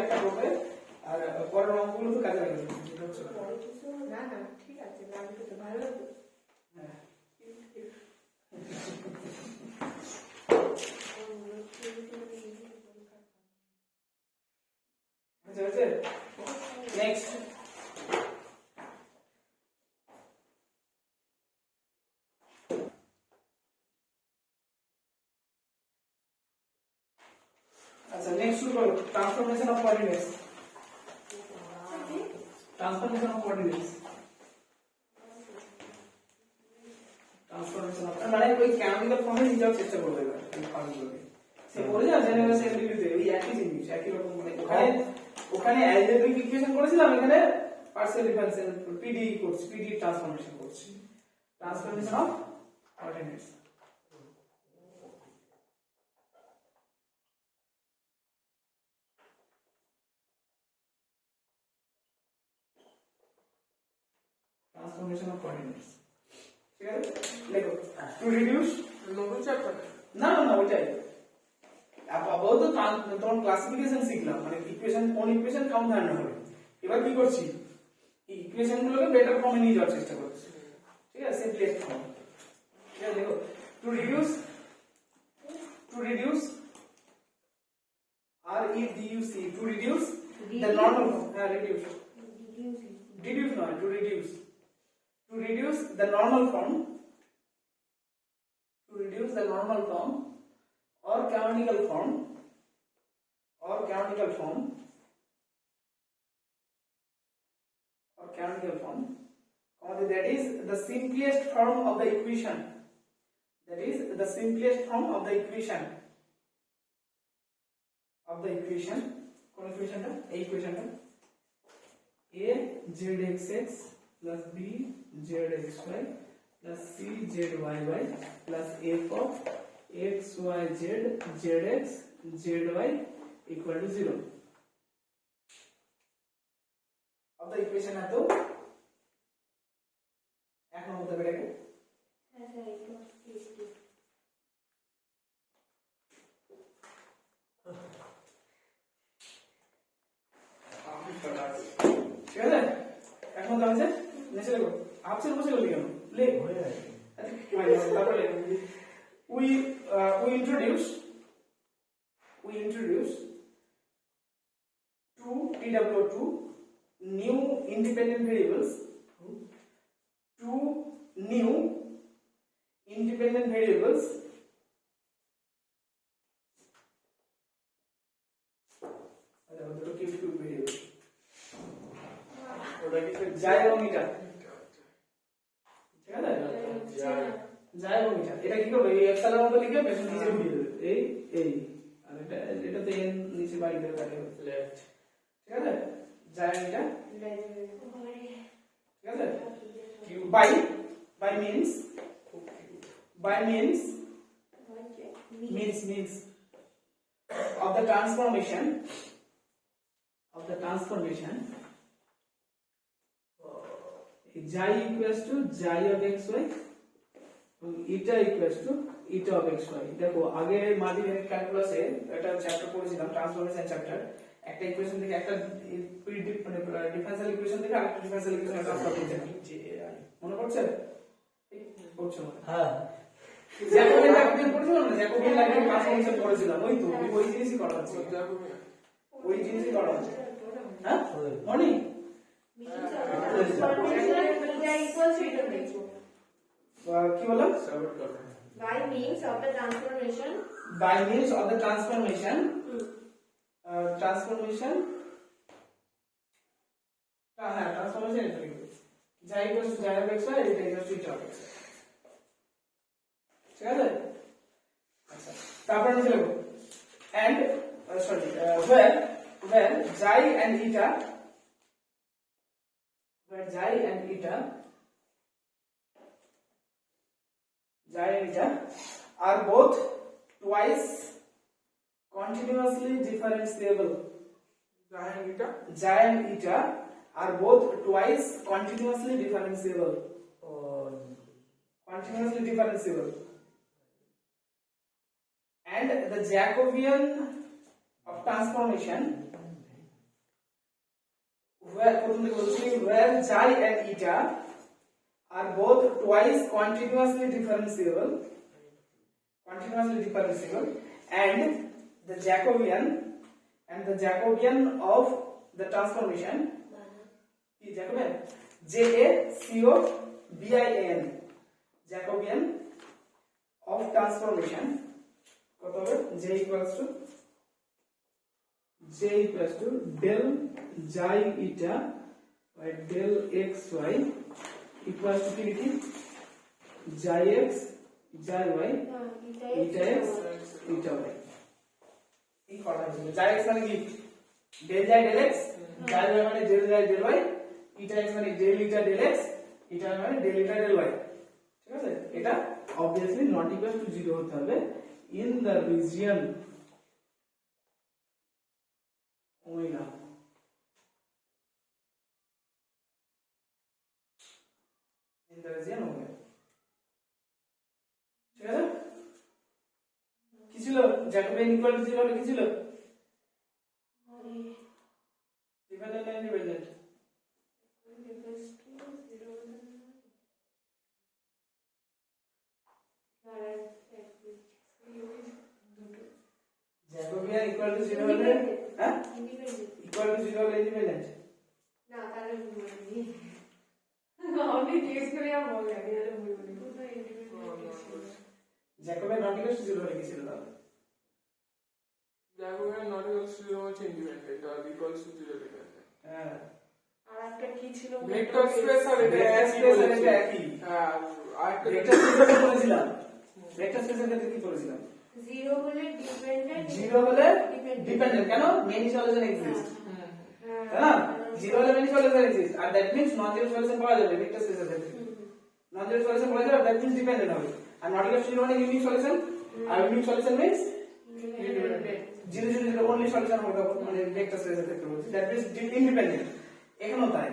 Speaker 1: একটা করবে আর পরের অঙ্কগুলো তো কাজে লাগবে
Speaker 2: না না ঠিক আছে লাগবে তো ভালো
Speaker 1: হ্যাঁ আচ্ছা নেক্সট আচ্ছা নেক্সট শুরু করো transformation of coordinates transformation of coordinates transformation of মানে ওই ক্যানোনিক্যাল ফর্মে নিয়ে যাওয়ার চেষ্টা করবে এবার এই ফর্মগুলোকে সে করে যা জেনারেল এবিলিটিতে ওই একই জিনিস একই রকম মানে ওখানে অ্যালজেব্রিক ইকুয়েশন করেছিলাম এখানে পার্শিয়াল ডিফারেন্সিয়াল পিডি করছি পিডি ট্রান্সফরমেশন করছি transformation of coordinates transformation of coordinates ঠিক আছে লেখো টু রিডিউস
Speaker 3: নতুন চ্যাপ্টার
Speaker 1: না না না ওইটাই আপাতত তোমার ক্লাসিফিকেশন শিখলাম মানে ইকুয়েশন কোন ইকুয়েশন কেমন ধারণা হবে এবার কি করছি এই ইকুয়েশন গুলোকে বেটার ফর্মে নিয়ে যাওয়ার চেষ্টা করছি ঠিক আছে সিম্পলেস্ট ফর্ম ঠিক আছে দেখো to reduce R E D U C to reduce the normal form reduce no to reduce the normal form or canonical form that is the simplest form of the equation কোন ইকুয়েশনটা এই ইকুয়েশনটা a zxx plus b zxy plus c zyy plus f of xyz zx zy equal to 0 of the equation এত এক নম্বর দেবে এটাকে
Speaker 2: হ্যাঁ স্যার একটু
Speaker 1: ঠিক আছে এখন তাহলে নিচে লেখো আপসের বসে গেলি কেন লেখ তারপরে we introduce two new independent variables যায় এবং এটা ঠিক আছে যায় এবং এটা কি করবে এই এপসাইলনের মতো লিখে পেছন নিচে উঠিয়ে দেবে এই আর এটাতে n নিচে বাইরে দেবে লেফট ঠিক আছে যায় এটা ঠিক আছে by means of the transformation xy equals to xy of xy এবং eta equals to eta of xy দেখো আগে মাল্টিভেরিয়েট ক্যালকুলাসে এটা চ্যাপ্টার পড়েছিলাম ট্রান্সফরমেশন চ্যাপ্টার একটা ইকুয়েশন থেকে একটা মানে ডিফারেন্সিয়াল ইকুয়েশন থেকে আরেকটা ডিফারেন্সিয়াল ইকুয়েশনে ট্রান্সফার করতে হয় মনে পড়ছে পড়ছো হ্যাঁ জ্যাকোবিয়ান পড়ছিলাম না জ্যাকোবিয়ান লাইনের ট্রান্সফরমেশন পড়েছিলাম ওই জিনিসই করা হচ্ছে হ্যাঁ মনি কি বলো
Speaker 2: by means of the transformation
Speaker 1: transformation এটা লিখবে যাই ইকুয়ালস টু যাই অফ x y এটা equals to eta of x ঠিক আছে আচ্ছা তারপর নিচে লিখো and where xy and eta are both twice continuously differentiable. Xy and eta are both twice continuously differentiable. And the Jacobian of transformation where xy and eta are both twice continuously differentiable and the Jacobian of the transformation Jacobian Jacobian of transformation কত হবে j equals to del xy eta by del xy equals to কি xy x xy y eta x eta y এই করা হয়েছিল xy x মানে কি del xy del x xy y মানে del xy del y eta x মানে del eta del x eta y মানে del eta del y ঠিক আছে এটা obviously not equal to 0 হতে হবে in the region omega Jacobian equal to 0 হলে কি ছিল? ডিপেন্ডেন্ট না ইন্ডিপেন্ডেন্ট? জ্যাকোবিয়ান ইকুয়াল টু 0 হলে হ্যাঁ ইকুয়াল টু 0 হলে ইন্ডিপেন্ডেন্ট?
Speaker 2: না তাহলে ভুল বলিনি আমি টেস্ট করে আর বল লাগে তাহলে ভুল বলিনি
Speaker 1: জ্যাকোবিয়ান নট ইকুয়াল টু 0 হলে কি ছিল তাহলে?
Speaker 3: Jacobian not equals to 0 much independent or equals to 0 dependent.
Speaker 1: হ্যাঁ
Speaker 2: আর একটা কি ছিল
Speaker 3: Vector space আর এটা
Speaker 1: ভেক্টর
Speaker 3: একই
Speaker 1: স্পেস আর
Speaker 3: বলেছি।
Speaker 1: এটা একই।
Speaker 3: হ্যাঁ, আর একটা
Speaker 1: ভেক্টর স্পেসে বলেছিলাম, ভেক্টর স্পেসের ক্ষেত্রে কি করেছিলাম?
Speaker 2: 0 হলে ডিপেন্ডেন্ট
Speaker 1: 0 হলে ডিপেন্ডেন্ট, কেন? মেনি সলিউশন এক্সিস্ট, তাই না? 0 হলে মেনি সলিউশন এক্সিস্ট, আর that means non zero solution পাওয়া যাবে ভেক্টর স্পেসের ক্ষেত্রে। নন জিরো সলিউশন পাওয়া যাবে, দ্যাট মিন্স ডিপেন্ডেন্ট হবে। আর নট ইকুয়াল টু 0 মানে ইউনিক সলিউশন, আর unique solution means zero zero zero only solution হবে তখন, মানে ভেক্টর স্পেসের ক্ষেত্রে বলছি, দ্যাট মিন্স ইন্ডিপেন্ডেন্ট। এখানেও তাই,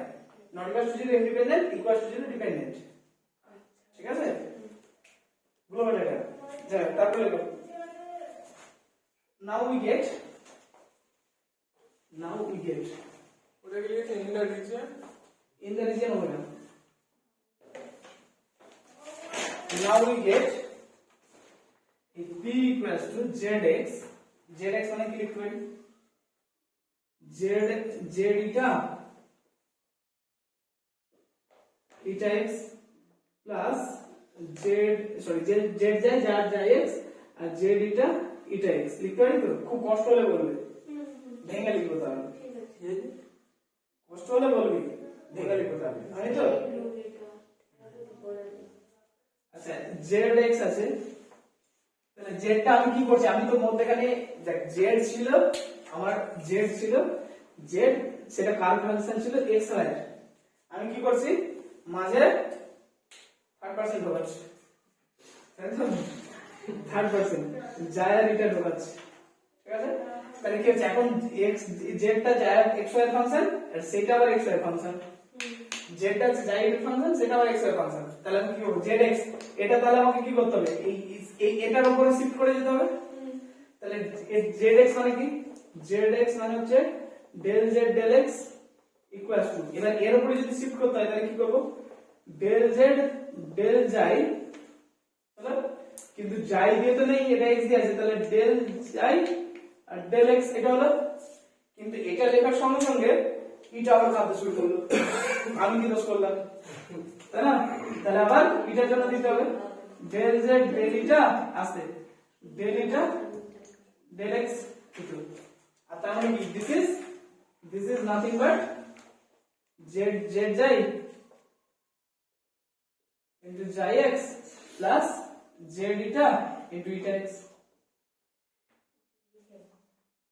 Speaker 1: not equal to 0 independent, equal to 0 dependent. ঠিক আছে, গ্লোবাল ডেটা। যা তারপরে লেখো, now we get
Speaker 3: ওটা কি লিখেছে in the region?
Speaker 1: in the region হবে না, now we get if p equals to zx, zx মানে কি লিখতে পারি? z eta x plus z যায় x আর z eta x লিখতে পারি তো? খুব কষ্ট হলে বলবে, ভেঙে লিখবো তাহলে। কষ্ট হলে বলবি, ভেঙে লিখবো তাহলে, আমি তো। আচ্ছা zx আছে, তাহলে z টা আমি কি করছি? আমি তো মধ্যখানে দেখ z ছিল, আমার z ছিল, z সেটা কার ফাংশন ছিল x রাইট, আমি কি করছি? মাঝে 3% ঢোকাচ্ছি, তাই তো? 3% যায় আর এটা ঢোকাচ্ছি, ঠিক আছে? তাহলে কি হচ্ছে এখন? x z টা যায় x y এর ফাংশন, আর সেটা আবার x y এর ফাংশন, z টা যায় এর ফাংশন, সেটা আবার x y এর ফাংশন। তাহলে আমি কি করব? zx এটা তাহলে আমাকে কি করতে হবে? এই এটার উপরে শিফট করে যেতে হবে। তাহলে zx মানে কি? zx মানে হচ্ছে del z del x equals to, এবার এর উপরে যদি শিফট করতে হয় তাহলে কি করব? del z del যাই, তাহলে কিন্তু যাই দিয়ে তো নেই, এটা x দিয়ে আছে, তাহলে del যাই আর del x এটা হলো, কিন্তু এটা লেখার সঙ্গে সঙ্গে এটা আবার কাটতে শুরু করলো, আমি কি দোষ করলাম? তাই না? তাহলে আবার এটার জন্য দিতে হবে del z del এটা আসে del এটা del x ইকুয়াল, আর তার মানে কি? this is nothing but z যাই into যাই x plus z eta into eta x,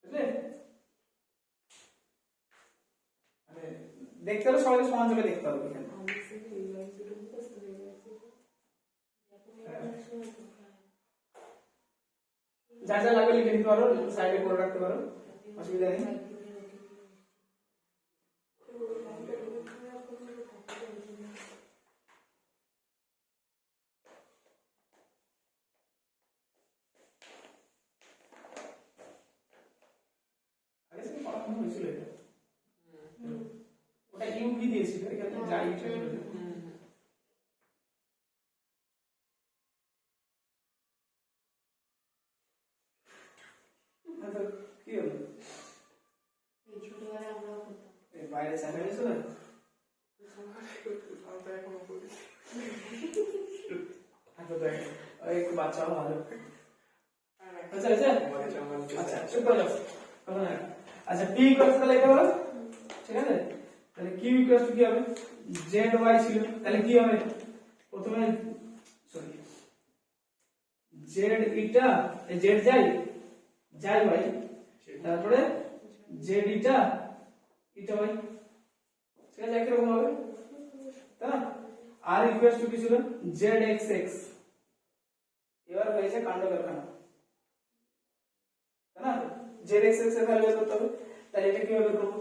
Speaker 1: বুঝলে? মানে দেখতে হলে সবাইকে সমান চোখে দেখতে হবে এখানে। যা যা লাগবে লিখে নিতে পারো, সাইডে করে রাখতে পারো, অসুবিধা নেই। আগে থেকে পড়ানো হয়েছিল এটা, ওটা ইউভি দিয়েছিল, এখানে যাই এটা কি হলো?
Speaker 2: এই ছোটবেলায় আমরা করতাম
Speaker 1: এই বাইরে সাইড হয়েছে না,
Speaker 3: আমরা এখনো করি।
Speaker 1: আচ্ছা দেখ ওই একটু বাচ্চাও ভালো। আচ্ছা আচ্ছা চুপ করে যাও, কথা না। আচ্ছা p ইকুয়ালস তাহলে এটা হলো, ঠিক আছে? তাহলে q ইকুয়ালস কি হবে? z y ছিল, তাহলে কি হবে? প্রথমে সরি z এটা z যাই y, তারপরে z এটা y, ঠিক আছে? একই রকম হবে, তাই না? আর ইকুয়ালস টু কি ছিল? z x x, এবার হয়েছে কাণ্ড কারখানা, তাই না? z x x এর ভ্যালু বের করতে হবে, তাহলে এটা কিভাবে বের করব?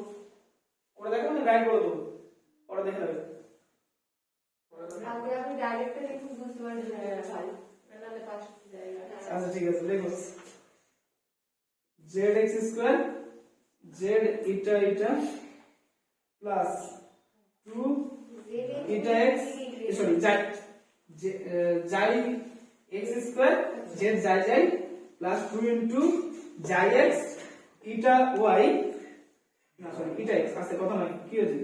Speaker 1: করে দেখো না, গাইড করে দেবো, পরে দেখে নেবে।
Speaker 2: আগে আমি ডাইরেক্ট দেখি বুঝতে পারি না ভাই নালে পাঁচটা জায়গা।
Speaker 1: আচ্ছা ঠিক আছে, দেখো zx square z eta eta plus 2 eta x sorry যাই x স্কয়ার z যাই যাই প্লাস 2 ইনটু যাই x eta y না সরি eta x আছে কথা নয় কি হয়েছে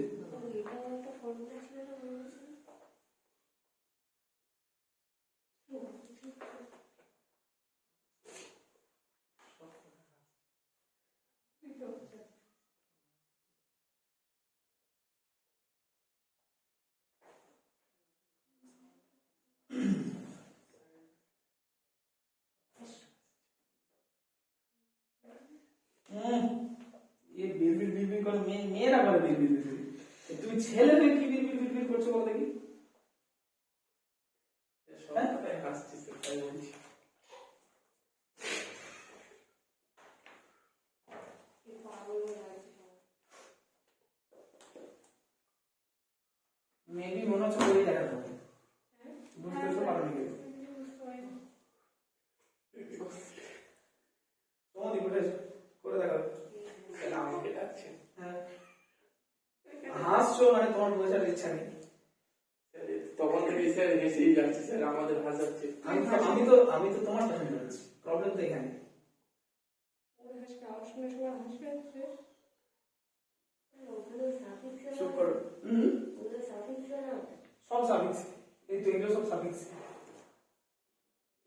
Speaker 1: ये बिरबिर बिरबिर করে মেয়েরা করে বিরবির বিরবির তুমি ছেলেদের কি বিরবির বিরবির করছো বল দেখি সবটাই হাসছিস তাই বলছি মেবি মনে হচ্ছে ওই দেখা যাবে বুঝতে তো পারোনি কেউ তোমাদের করে দেখাবে আমাকে ডাকছে হাসছো মানে তোমার বোঝার ইচ্ছা নেই
Speaker 3: তখন থেকে স্যার হেসেই যাচ্ছে স্যার আমাদের হাসাচ্ছে
Speaker 1: আমি তো তোমার কথা বলছি প্রবলেম তো এখানে চুপ করো সব সাফিক্স এই তো এগুলো সব সাফিক্স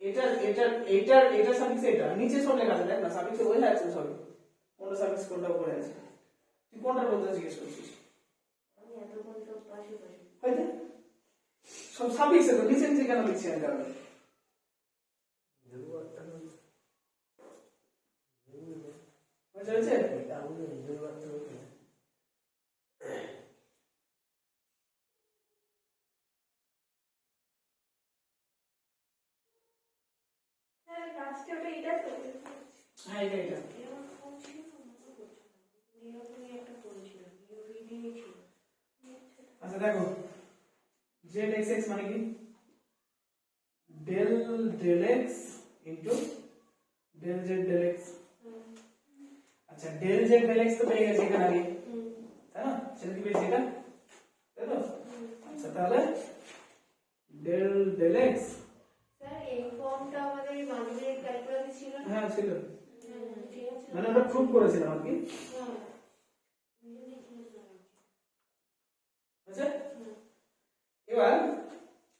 Speaker 1: এটা সাফিক্স এটা নিচে সব লেখা আছে দেখ না সাফিক্সে বোঝা যাচ্ছে সব কোনটা সাফিক্স কোনটা উপরে আছে তুই কোনটা বলতে জিজ্ঞেস করছিস হয়তো সব সাফিক্সে তো নিচে নিচে কেন লিখছি আমি তাহলে বুঝা যাচ্ছে হ্যাঁ এটা আচ্ছা দেখো zxx মানে কি del x into del z del x আচ্ছা del z del x তো পেয়ে গেছি এখানে আগে তাই না সেটা কি পেয়েছি এটা তাই তো আচ্ছা তাহলে del x
Speaker 2: স্যার এই ফর্মটা আমাদের মাধ্যমিক ক্যালকুলাসে ছিল না
Speaker 1: হ্যাঁ ছিল
Speaker 2: ঠিক আছে
Speaker 1: মানে আমরা প্রুভ করেছিলাম আর কি আচ্ছা এবার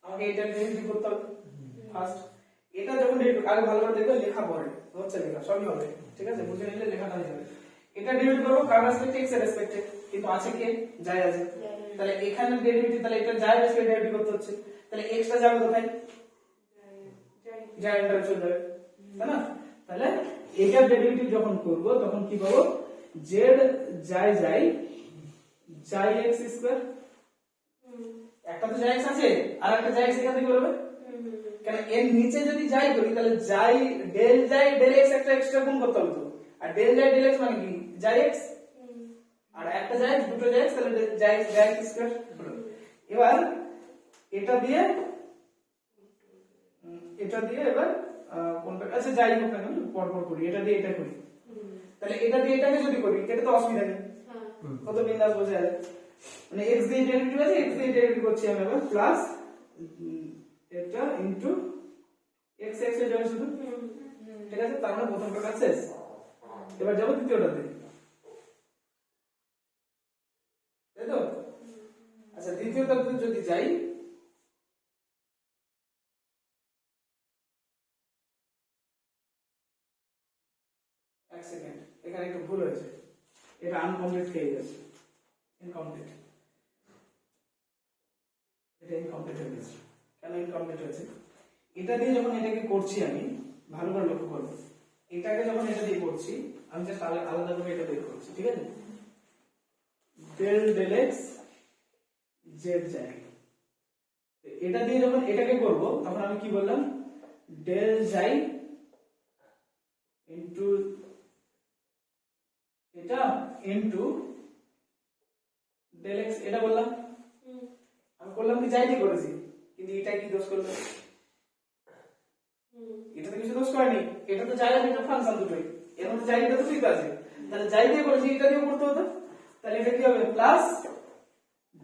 Speaker 1: আমাকে এটা ডেরিভেটিভ করতে হবে ফার্স্ট এটা যখন ডেরিভেটিভ আগে ভালো করে দেখো লেখা পড়ে হচ্ছে লেখা সবই হবে ঠিক আছে বুঝে নিলে লেখাটা হয়ে যাবে এটা ডেরিভেটিভ করব কার রেসপেক্টে x এর রেসপেক্টে কিন্তু আছে কে যায় আছে তাহলে এখানে ডেরিভেটিভ তাহলে এটা যায় রেসপেক্টে ডেরিভেটিভ করতে হচ্ছে তাহলে x টা যাবে কোথায় যায় এন্টার চলে যাবে তাই না তাহলে এটার ডেরিভেটিভ যখন করব তখন কি পাবো z যায় যায় যায় x স্কয়ার একটা তো যায় x আছে আর একটা যায় x এখান থেকে বেরোবে কারণ এর নিচে যদি যাই করি তাহলে যাই ডেল x একটা এক্সট্রা গুণ করতে হবে তো আর ডেল x মানে কি যায় x আর একটা যায় দুটো যায় x তাহলে যায় x স্কয়ার হলো এবার এটা দিয়ে এবার কোনটা আচ্ছা যাই হোক না কেন পর পর করি এটা দিয়ে এটা করি তাহলে এটা দিয়ে এটাকে যদি করি এটা তো অসুবিধা নেই কত বিন্দাস বোঝা যায় মানে x দিয়ে ডেরিভেটিভ আছে x দিয়ে ডেরিভেটিভ করছি আমি এবার প্লাস এটা ইনটু x x এ যাবে শুধু ঠিক আছে তার মানে প্রথমটা কাজ শেষ এবার যাব দ্বিতীয়টাতে তাই তো আচ্ছা দ্বিতীয়টাতে যদি যাই এক সেকেন্ড এখানে একটু ভুল হয়েছে এটা আনকমপ্লিট হয়ে গেছে ইনকমপ্লিট এটা ইনকমপ্লিট হয়ে গেছে কেন ইনকমপ্লিট হয়েছে এটা দিয়ে যখন এটাকে করছি আমি ভালো করে লক্ষ্য করব এটাকে যখন এটা দিয়ে করছি আমি জাস্ট আলাদা করে এটা বের করছি ঠিক আছে del x z যায় এটা দিয়ে যখন এটাকে করব তখন আমি কি বললাম del যায় ইনটু এটা ইনটু del x এটা বললাম আমি করলাম কি যাই দিয়ে করেছি কিন্তু এটা কি দোষ করলো এটা তো কিছু দোষ করেনি এটা তো যায় এটা ফাংশন দুটোই এর মধ্যে যাই এটা তো ঠিক আছে, তাহলে যাই দিয়ে করেছি এটা দিয়ে করতে হতো, তাহলে এটা কি হবে প্লাস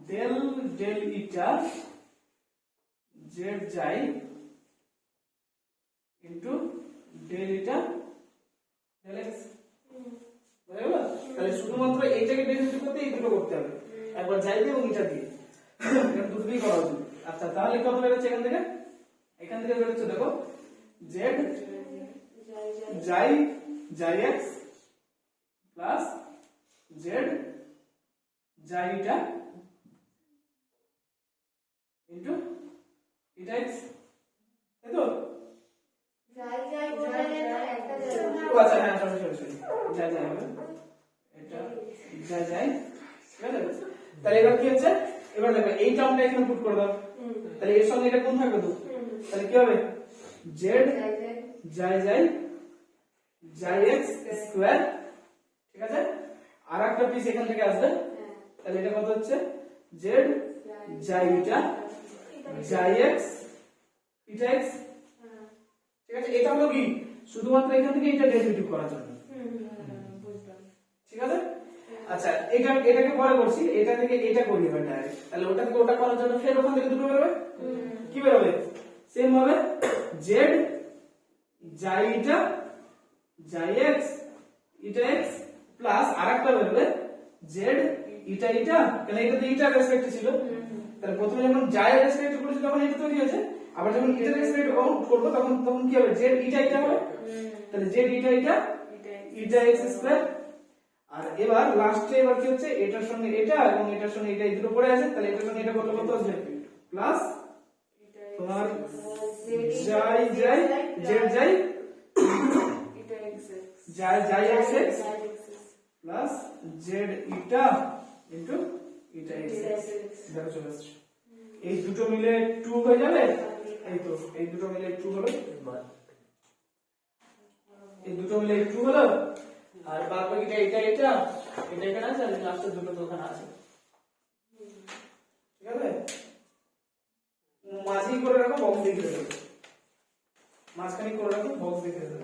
Speaker 1: ডেল ডেল ইটা জেড যাই ইনটু ডেল ইটা ডেল এক্স। বুঝা গেল? তাহলে শুধুমাত্র এইটাকে ডেরিভেটিভ করতে এই দুটো করতে হবে, একবার যাই দিয়ে এবং এটা দিয়ে, এটা দুটোই করা উচিত। আচ্ছা তাহলে কত বেরোচ্ছে এখান থেকে বেরোচ্ছে দেখো জেড যাই যাই এক্স প্লাস জেড যাই ইটা ইনটু ইটা এক্স, তাই তো?
Speaker 2: যাই যাই বললে না একটা
Speaker 1: ও আচ্ছা হ্যাঁ সরি যাই যাই হবে এটা যাই যাই, ঠিক আছে? তাহলে এবার কি হচ্ছে, এবার দেখো এই টার্মটা এখানে পুট করে দাও, তাহলে এর সঙ্গে এটা কোন থাকবে তো, তাহলে কি হবে জেড যাই যাই যাই এক্স স্কয়ার, ঠিক আছে? আর একটা পিস এখান থেকে আসবে, তাহলে এটা কত হচ্ছে জেড যাই ইটা যাই এক্স ইটা এক্স, ঠিক আছে? এটা হলো কি শুধুমাত্র এখান থেকে এটা ডেরিভেটিভ করার জন্য, ঠিক আছে? আচ্ছা এটাকে পরে করছি, এটা থেকে এটা করি এবার ডাইরেক্ট, তাহলে ওটা থেকে ওটা করার জন্য ফের ওখান থেকে দুটো বেরোবে, কি বেরোবে সেম ভাবে জেড যাই ইটা যাই এক্স ইটা এক্স প্লাস আরেকটা বেরোবে জেড ইটা ইটা, কেন এটা তো ইটা রেসপেক্ট ছিল, তাহলে প্রথমে যখন যাই রেসপেক্ট করেছি তখন এটা তৈরি হয়েছে, আবার যখন ইটা রেসপেক্ট করব তখন কি হবে জেড ইটা ইটা হবে, তাহলে জেড ইটা ইটা ইটা এক্স স্কয়ার। আর এবার লাস্টে এবার কি হচ্ছে এটার সঙ্গে এটা এবং এটার সঙ্গে এটা এই দুটো পড়ে আছে, তাহলে এটার সঙ্গে এটা করলে কত আসবে প্লাস তোমার যাই যাই জেড যাই যাই যাই এক্স এক্স প্লাস জেড ইটা ইনটু ইটা এক্স, দেখো চলে আসছে। এই দুটো মিলে 2 হয়ে যাবে, এই তো এই দুটো মিলে 2 হলো, এই দুটো মিলে 2 হলো, আর বাদ বাকিটা এটা এটা এটা এখানে আছে আর লাস্টের দুটো তো ওখানে আছে, ঠিক আছে? মাঝি করে রাখো বক্স দিয়ে দেবে, মাঝখানে করে রাখো বক্স দিয়ে দেবে,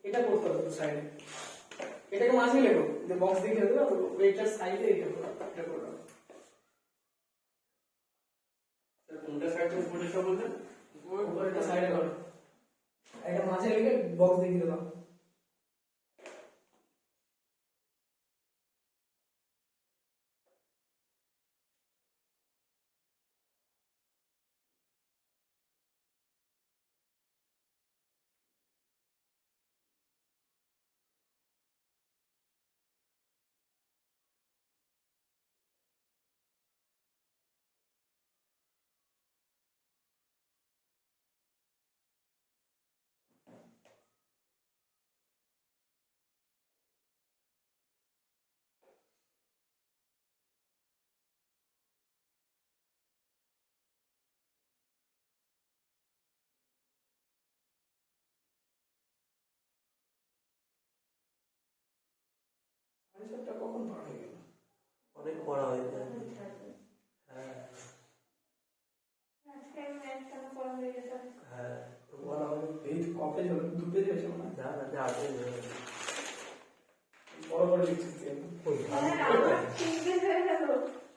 Speaker 1: এটা করতে হবে সাইডে, এটাকে মাঝে লেখো যে বক্স দিয়ে দেবে, ওইটার সাইডে এটা করো, এটা করো।
Speaker 3: কোনটা সাইডে উপরে সব বলতে
Speaker 1: উপরেটা সাইডে করো, এটা মাঝে লিখে বক্স দিয়ে দিলাম। সাড়ে কখন পার হয়ে গেল,
Speaker 3: অনেক পড়া হয়ে যায়। হ্যাঁ হ্যাঁ তো
Speaker 1: বলা হবে এই কপে যাবে 2 পেজ হয়েছে মনে হয়,
Speaker 3: না না না আগে
Speaker 1: বড় বড় লিখছিস তুই এখন।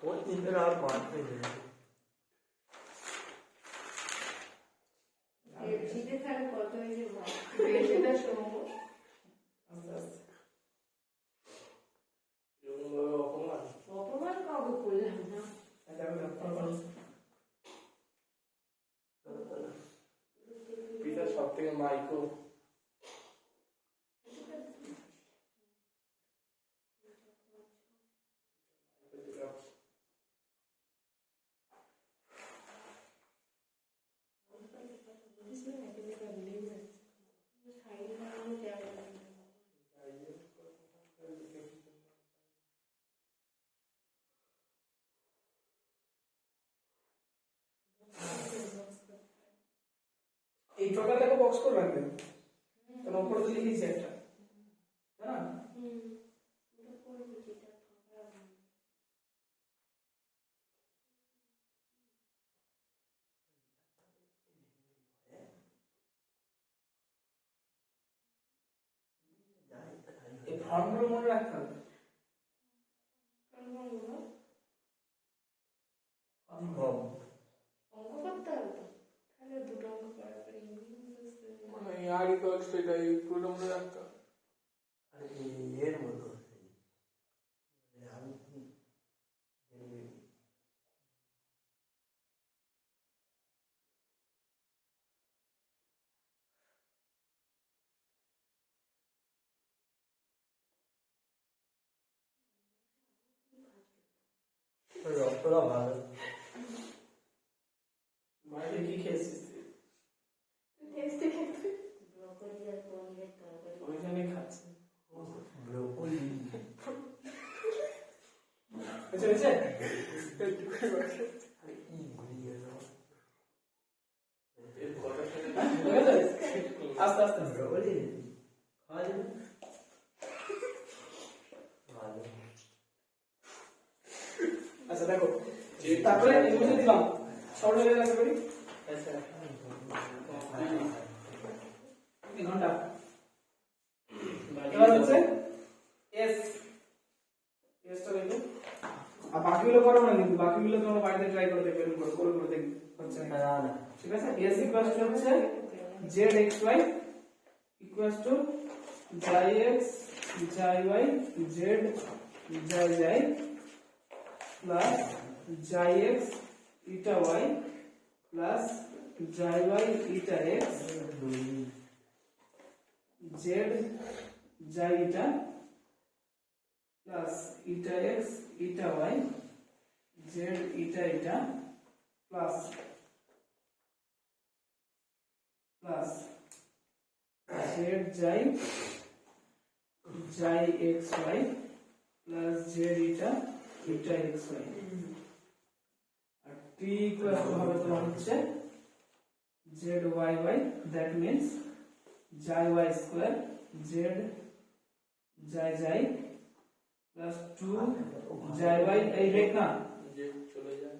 Speaker 3: ওই তিনটে আর পাঁচটা
Speaker 2: কত হয়েছে বেশিটা সময়
Speaker 1: আস্তে আস্তে
Speaker 3: এরকম ভাবে অপমান
Speaker 2: অপমান কবে করলাম না,
Speaker 3: পিতার সব থেকে মাইকো
Speaker 1: এই টোটালটাকে বক্স করে রাখবেন, কারণ উপরে তো লিখেছি একটা, তাই না?
Speaker 3: যাই
Speaker 1: ফর্মগুলো মনে রাখতে হবে।
Speaker 4: সম্ভব
Speaker 2: অঙ্ক করতে হবে তো, তাহলে দুটো অঙ্ক করার পরে
Speaker 3: মানে আর ইকুয়ালস টু এটা এই পুরোটা মনে রাখতে হবে।
Speaker 4: আর এর মতো আমি রক্তটা ভালো
Speaker 1: বাইরে কি খেয়েছিস তুই?
Speaker 2: টেস্টে খেতে ব্রকলি আর পনিরের তরকারি।
Speaker 1: ওইখানে খাচ্ছি।
Speaker 4: ব্রোকলি
Speaker 1: হয়েছে হয়েছে?
Speaker 4: আর ই ভুলে গেল
Speaker 3: এর কটার সাথে
Speaker 1: হয়ে গেছে? আস্তে আস্তে আস্তে।
Speaker 4: ব্রোকলি খাওয়া যাবে ভালো
Speaker 1: আচ্ছা দেখো, তারপরে এগুলো দিলাম সরল হয়ে গেছে করি।
Speaker 3: আচ্ছা
Speaker 1: এই ঘন্টা এবার হচ্ছে এস, এসটা দেখো। আর বাকিগুলো করো না, কিন্তু বাকিগুলো তোমরা বাড়িতে ট্রাই করে দেখবে, এরকম করে করে দেখবে হচ্ছে না।
Speaker 4: না না
Speaker 1: ঠিক আছে, এস ইকুয়ালস টু হচ্ছে zxy equals to yx y z y plus yx eta y plus y eta x z y eta plus eta x eta y z eta eta plus plus z y xy plus z eta eta xy আর t ইকুয়াল টু হবে তোমার হচ্ছে z y y, that means y square z y plus 2 y এই রেখা
Speaker 3: যে চলে যায়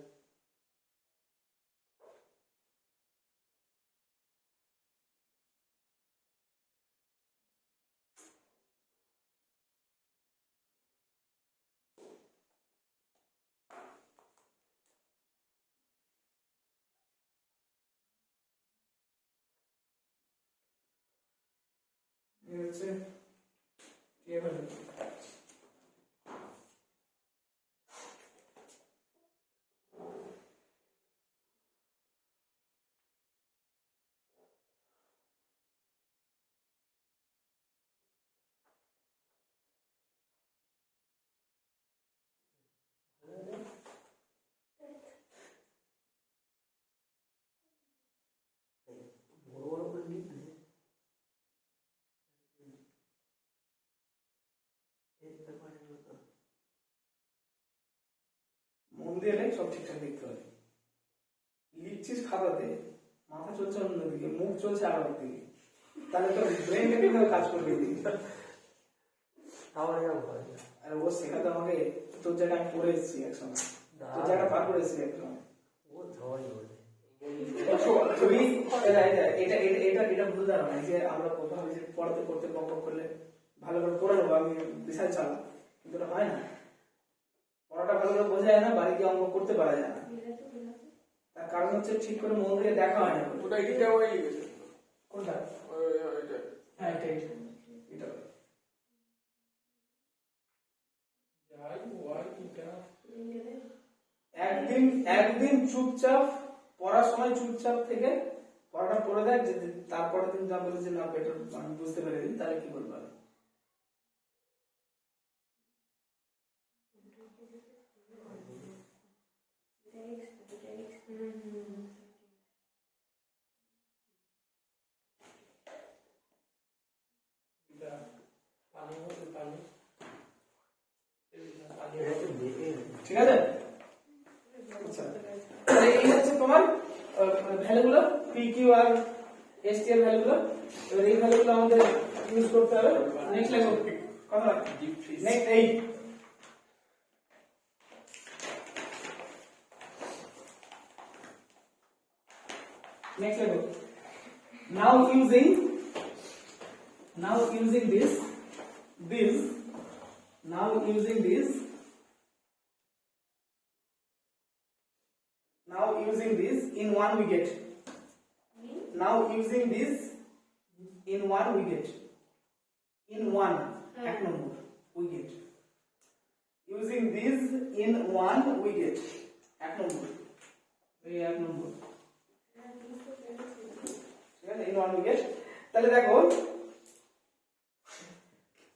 Speaker 1: এই হচ্ছে এভাবে
Speaker 4: বড় বড় করে লিখলে এর ব্যাপারে মতো
Speaker 1: মন দিয়ে লেখ, সব ঠিকঠাক লিখতে হবে। লিখছিস খাতাতে, মাথা চলছে অন্যদিকে, মুখ চলছে আর দিকে, তাহলে তোর ব্রেনটা কিভাবে কাজ করবে এদিকে?
Speaker 4: আমার এরকম হয় না
Speaker 1: আর ও শেখাতে আমাকে, তোর জায়গায় আমি পড়ে এসেছি একসময়, তোর জায়গা পার করে এসেছি একসময়।
Speaker 4: ও ধরে বলে
Speaker 1: তুমি এটা এটা এটা এটা এটা ভুল ধারণা যে আমরা ভাবি যে পড়াতে পড়তে বক করলে ভালো করে পড়ে নেবো, আমি বিশাল চালা, কিন্তু এটা হয় না। পড়াটা ভালো করে বোঝা যায় না, বাড়িতে অঙ্ক করতে পারা যায় না। তার কারণ হচ্ছে ঠিক করে মন দিয়ে দেখা হয় না।
Speaker 3: ওটা এটা ওই লিখেছে
Speaker 1: কোনটা?
Speaker 3: ওইটা
Speaker 1: হ্যাঁ এটা এটা এটা
Speaker 3: যাই ওয়াই এটা
Speaker 1: একদিন একদিন চুপচাপ পড়ার সময় চুপচাপ থেকে পড়াটা পড়ে দেয়, যে তারপরের দিন যা বলে যে না বেটার আমি বুঝতে পেরে দিই, তাহলে কি করবো আমি?
Speaker 3: এটা পানি মতো পানি পানি
Speaker 4: এটা তো দেখে
Speaker 1: ঠিক আছে? আচ্ছা, তাহলে এই হচ্ছে তোমার ভ্যালুগুলো, P Q R S T এর ভ্যালুগুলো। এবার এই ভ্যালুগুলো আমাদের ইউজ করতে হবে। নেক্সট লেখো কথা,
Speaker 3: ডিপ ফ্রিজ
Speaker 1: নেক্সট এই next level. Now using this now using this in one we get now using this in one we get in one এক নম্বর we get using this in one we get এক নম্বর এই এক নম্বর ঠিক আছে in one we get তাহলে দেখো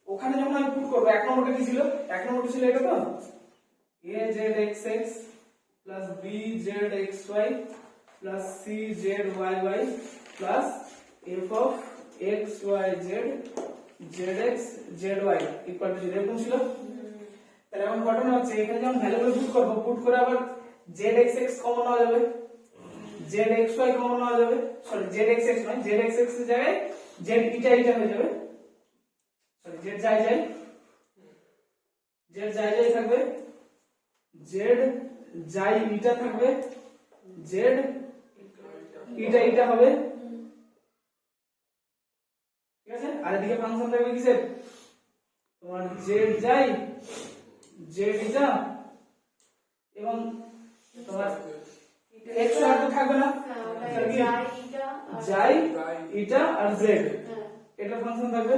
Speaker 1: ওখানে যখন আমি পুট করব এক নম্বরটা কি ছিল এক নম্বরটা ছিল এটা তো azxx plus bzxy plus czyy plus f of xyz zx zy equal to 0 এরকম ছিল তাহলে এখন ঘটনা হচ্ছে এখানে যখন ভ্যালুগুলো পুট করব পুট করে আবার zxx কমন নেওয়া যাবে zxy কমন নেওয়া যাবে সরি zxx নয় zxx এর জায়গায় z এটা হয়ে যাবে সরি z যাই থাকবে z যাই এটা থাকবে z এটা হবে ঠিক আছে আর এদিকে ফাংশন থাকবে কিসের তোমার z যাই z এটা এবং তোমার x আর তো থাকবে না যাই এটা আর z এটা ফাংশন থাকবে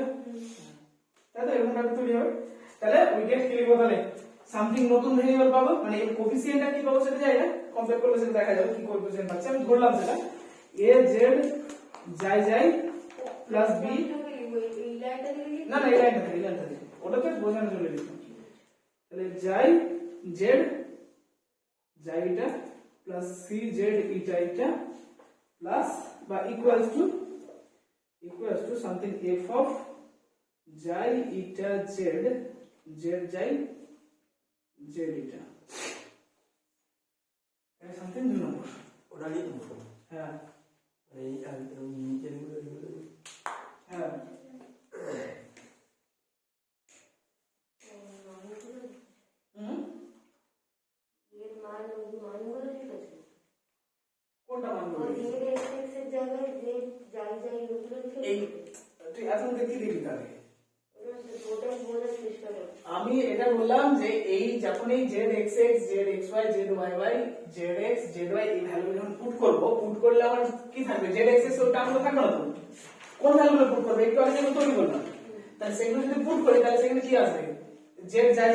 Speaker 1: তাই তো এরকম টাইপ তৈরি হবে তাহলে উই গেট কি লিখবো তাহলে সামথিং নতুন ভেরিয়েবল পাবো মানে এর কোএফিসিয়েন্টটা কি পাবো সেটা জানি না কম্পেয়ার করলে সেটা দেখা যাবে কি কোএফিসিয়েন্ট পাচ্ছি আমি ধরলাম সেটা a z যাই প্লাস b না এই লাইনটা ওটাতে বোঝানোর জন্য লিখলাম তাহলে যাই z যাইটা প্লাস c z এটা প্লাস বা equals to something f of যাই এটা z যাই z এটা এটা সামথিং 2 নম্বর
Speaker 4: ওটা লিখবো
Speaker 1: হ্যাঁ
Speaker 4: এই একদম নিচের গুলো
Speaker 1: হ্যাঁ কোনটা মান বলবি এই তুই এখন দেখি দিবি কাকে আমি এটা বললাম যে এই যখন এই zxx zxy zyy zx zy এই ভ্যালু যখন পুট করব পুট করলে আমার কি থাকবে zxx ওটা আমরা থাকবে না তো কোন ভ্যালুগুলো পুট করবে একটু আগে তৈরি করলাম তাহলে সেগুলো যদি পুট করি তাহলে সেখানে কি আসবে z যাই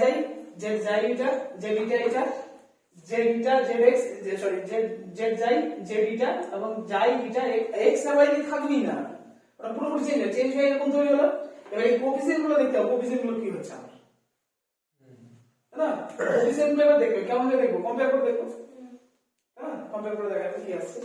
Speaker 1: z যাই এটা z এটা z এটা zx সরি z যাই z এটা এবং যাই এটা x আর y দিয়ে থাকবেই না ওটা পুরোপুরি চেঞ্জ হয়ে এরকম তৈরি হলো এবার এই কোএফিসিয়েন্ট গুলো দেখতে হবে কোএফিসিয়েন্ট গুলো কি হচ্ছে আমার না কোএফিসিয়েন্ট গুলো এবার দেখবে কেমন করে দেখবো কম্পেয়ার করে দেখবো হ্যাঁ কম্পেয়ার করে দেখা কি আসছে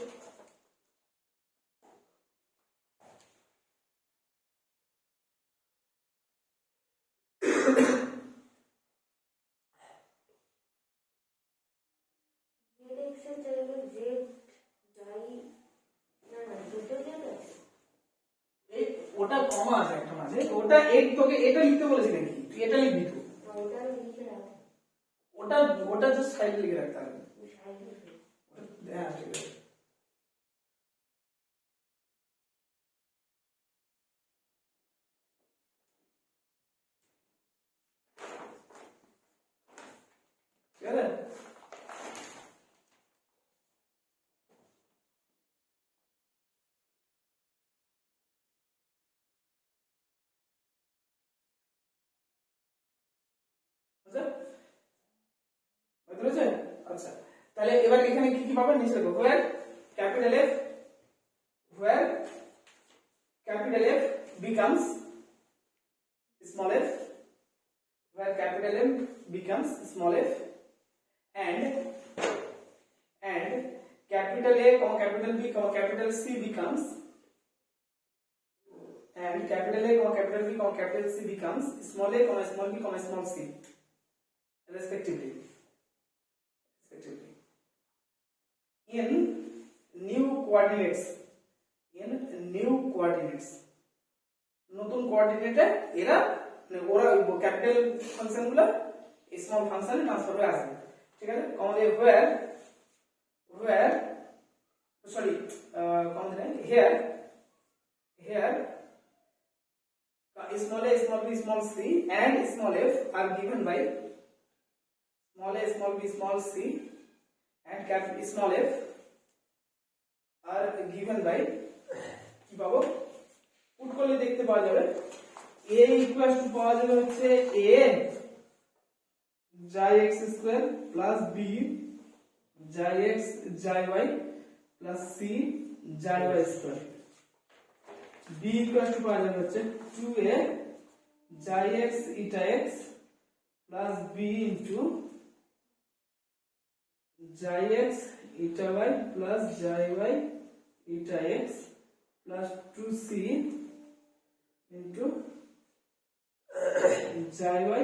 Speaker 1: ওটা কমা আছে একটা মাঝে ওটা এক তোকে এটা লিখতে বলেছি নাকি তুই এটা লিখবি তো ওটা ওটা জাস্ট সাইডে লিখে রাখতে হবে হ্যাঁ ঠিক আছে ঠিক আছে আচ্ছা তাহলে এবার এখানে কি কি পাবেন নিচে দেখো where capital F becomes small f where capital M becomes small f and capital A, capital B, capital C becomes and capital A, capital B, capital C becomes small a, small b, small c respectively in new coordinates নতুন কোঅর্ডিনেটে এরা ওরা ক্যাপিটাল ফাংশনগুলো স্মল ফাংশনে ট্রান্সফার হয়ে আসবে ঠিক আছে আমাদের where sorry here small a, small b, small c and small f are given by small a, small b, small c and capital small f are given by কি পাবো পুট করলে দেখতে পাওয়া যাবে a ইকুয়ালস টু পাওয়া যাবে হচ্ছে a যাই x স্কয়ার প্লাস b যাই x যাই y প্লাস c যাই y square b equals to পাওয়া যাবে হচ্ছে 2a যাই x eta x plus b into যাই x ইটা y প্লাস যাই y eta x plus 2c into যাই y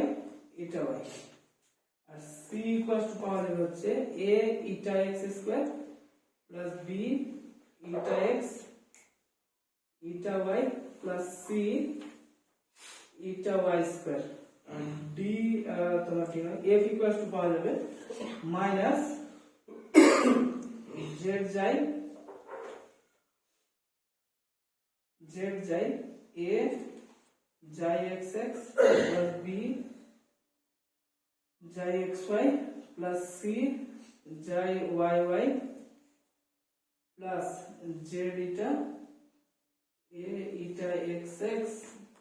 Speaker 1: eta y আর c equals to পাওয়া যাবে হচ্ছে a eta x square plus b eta x eta y plus c eta y square and d তোমার কি হয় f equals to পাওয়া যাবে minus z যাই z যাই a যাই xx plus b যাই xy plus c যাই yy plus z eta a eta xx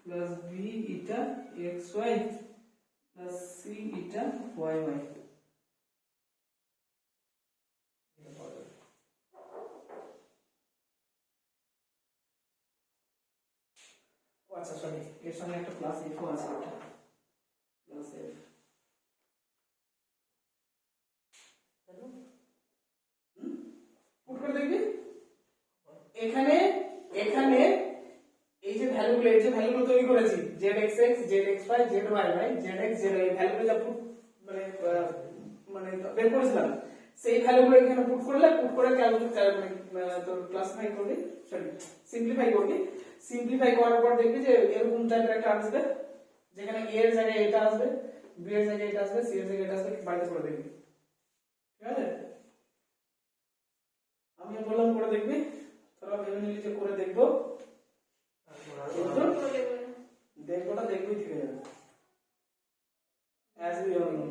Speaker 1: plus b eta xy plus c eta yy আচ্ছা সরি এর সঙ্গে একটা প্লাস এফ আছে এটা প্লাস এফ পুট করে দেখবি এখানে এখানে এই যে ভ্যালুগুলো এই যে ভ্যালুগুলো তৈরি করেছি zxx zxy zyy zx zy এই ভ্যালুগুলো যা পুট মানে বের করেছিলাম সেই ভ্যালুগুলো এখানে পুট করে ক্যালকুলেট তোর ক্লাসিফাই করবি সরি সিম্পলিফাই করার পর দেখবি যে এরকম টাইপের একটা আসবে যেখানে a এর জায়গায় এটা আসবে b এর জায়গায় এটা আসবে c এর জায়গায় এটা আসবে বাইরে করে দেখবি ঠিক আছে আমি বললাম করে দেখবি তোরা ভেবে নিলি যে করে দেখবো দেখবোটা দেখবি ঠিক আছে অ্যাজ উই অল নো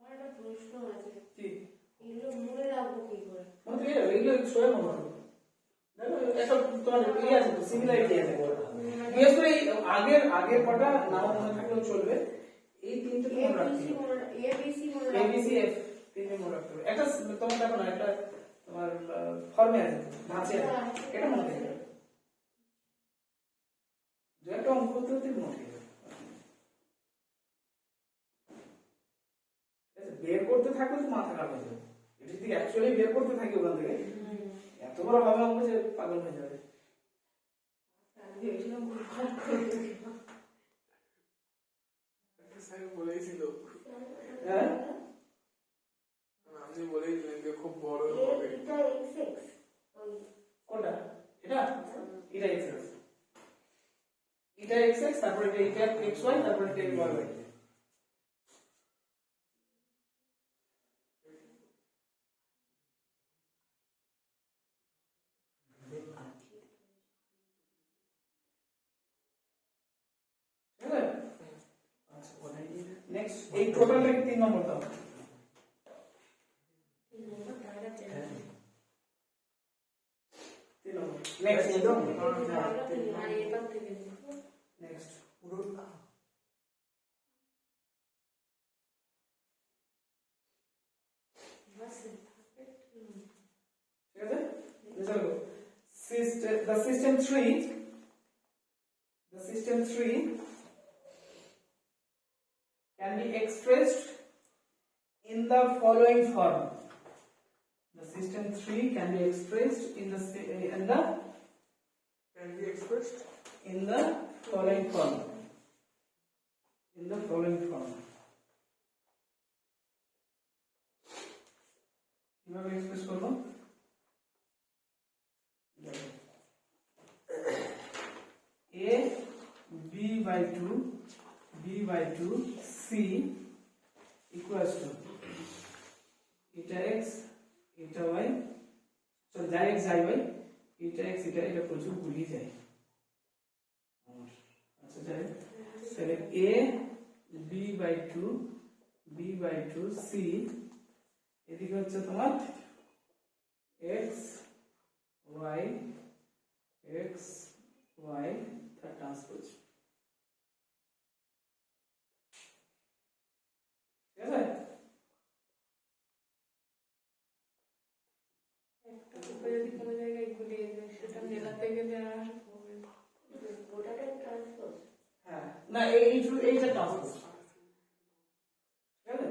Speaker 2: আমার একটা প্রশ্ন আছে
Speaker 1: কি
Speaker 2: এগুলো মনে রাখবো কি করে
Speaker 1: মনে এগুলো স্বয়ং মনে রাখো দেখো এটা তোমার কি আছে তো সিমিলারিটি আছে বিশেষ করে আগের কটা নাম মনে থাকলেও চলবে এই তিনটে মনে রাখতে হবে ABC F তিনটে মনে রাখতে হবে একটা তোমার দেখো না একটা তোমার ফর্মে আছে ধাঁচে আছে এটা মনে রাখতে হবে যে একটা অঙ্ক করতে হতে মনে রাখতে হবে বের করতে থাকলে তো মাথা খারাপ হয়ে যাবে এটা যদি অ্যাকচুয়ালি বের করতে থাকি ওখান থেকে এত বড় হবে অঙ্ক যে পাগল হয়ে যাবে
Speaker 3: বলেছিল
Speaker 1: হ্যাঁ
Speaker 3: আপনি বলেছিলেন যে খুব বড় হবে
Speaker 1: কোনটা এটা এটা xx এটা xx তারপর এটা xy তারপর এটা yy নেক্সট এই টোটালটাকে 3 নম্বর দাও নেক্সট নেক্সট পুরো ঠিক আছে চলো the system 3 can be expressed in the following form. The system 3 can be expressed in the following form. In the following form. কিভাবে এক্সপ্রেস করব a b by 2 b by 2 c equals to eta x eta y so যাই x যাই y এটা x এটা প্রচুর ভুলি যায় আচ্ছা যাই তাহলে a b by 2 c এদিকে হচ্ছে তোমার x y তার ট্রান্সপোজ ঠিক আছে
Speaker 2: যদি কোনো জায়গায় ঘুরিয়ে যায় সেটা মেলাতে গেলে আর ওটাটা ট্রান্সপোজ
Speaker 1: হ্যাঁ না এইটা ট্রান্সপোজ ঠিক আছে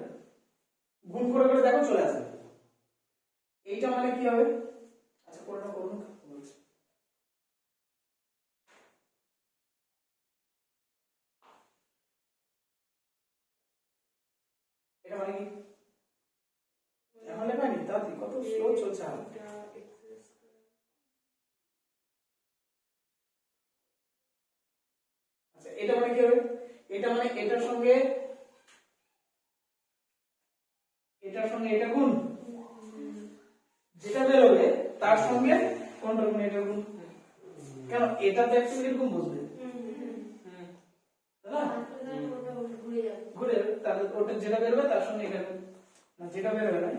Speaker 1: গুণ করে করে দেখো চলে আসবে এইটা মানে কি হবে আচ্ছা করুন বলছি এটা মানে কি এখন লেখানি তাড়াতাড়ি কত স্লো চলছে আমার আচ্ছা এটা মানে কি হবে এটা মানে এটার সঙ্গে এটা গুণ যেটা বেরোবে তার সঙ্গে কোনটা গুণ এটা গুণ কেন এটা তো অ্যাকচুয়ালি এরকম বসবে তাই না ঘুরে তাহলে ওটা যেটা বেরোবে তার সঙ্গে এটা গুণ না যেটা বেরোবে না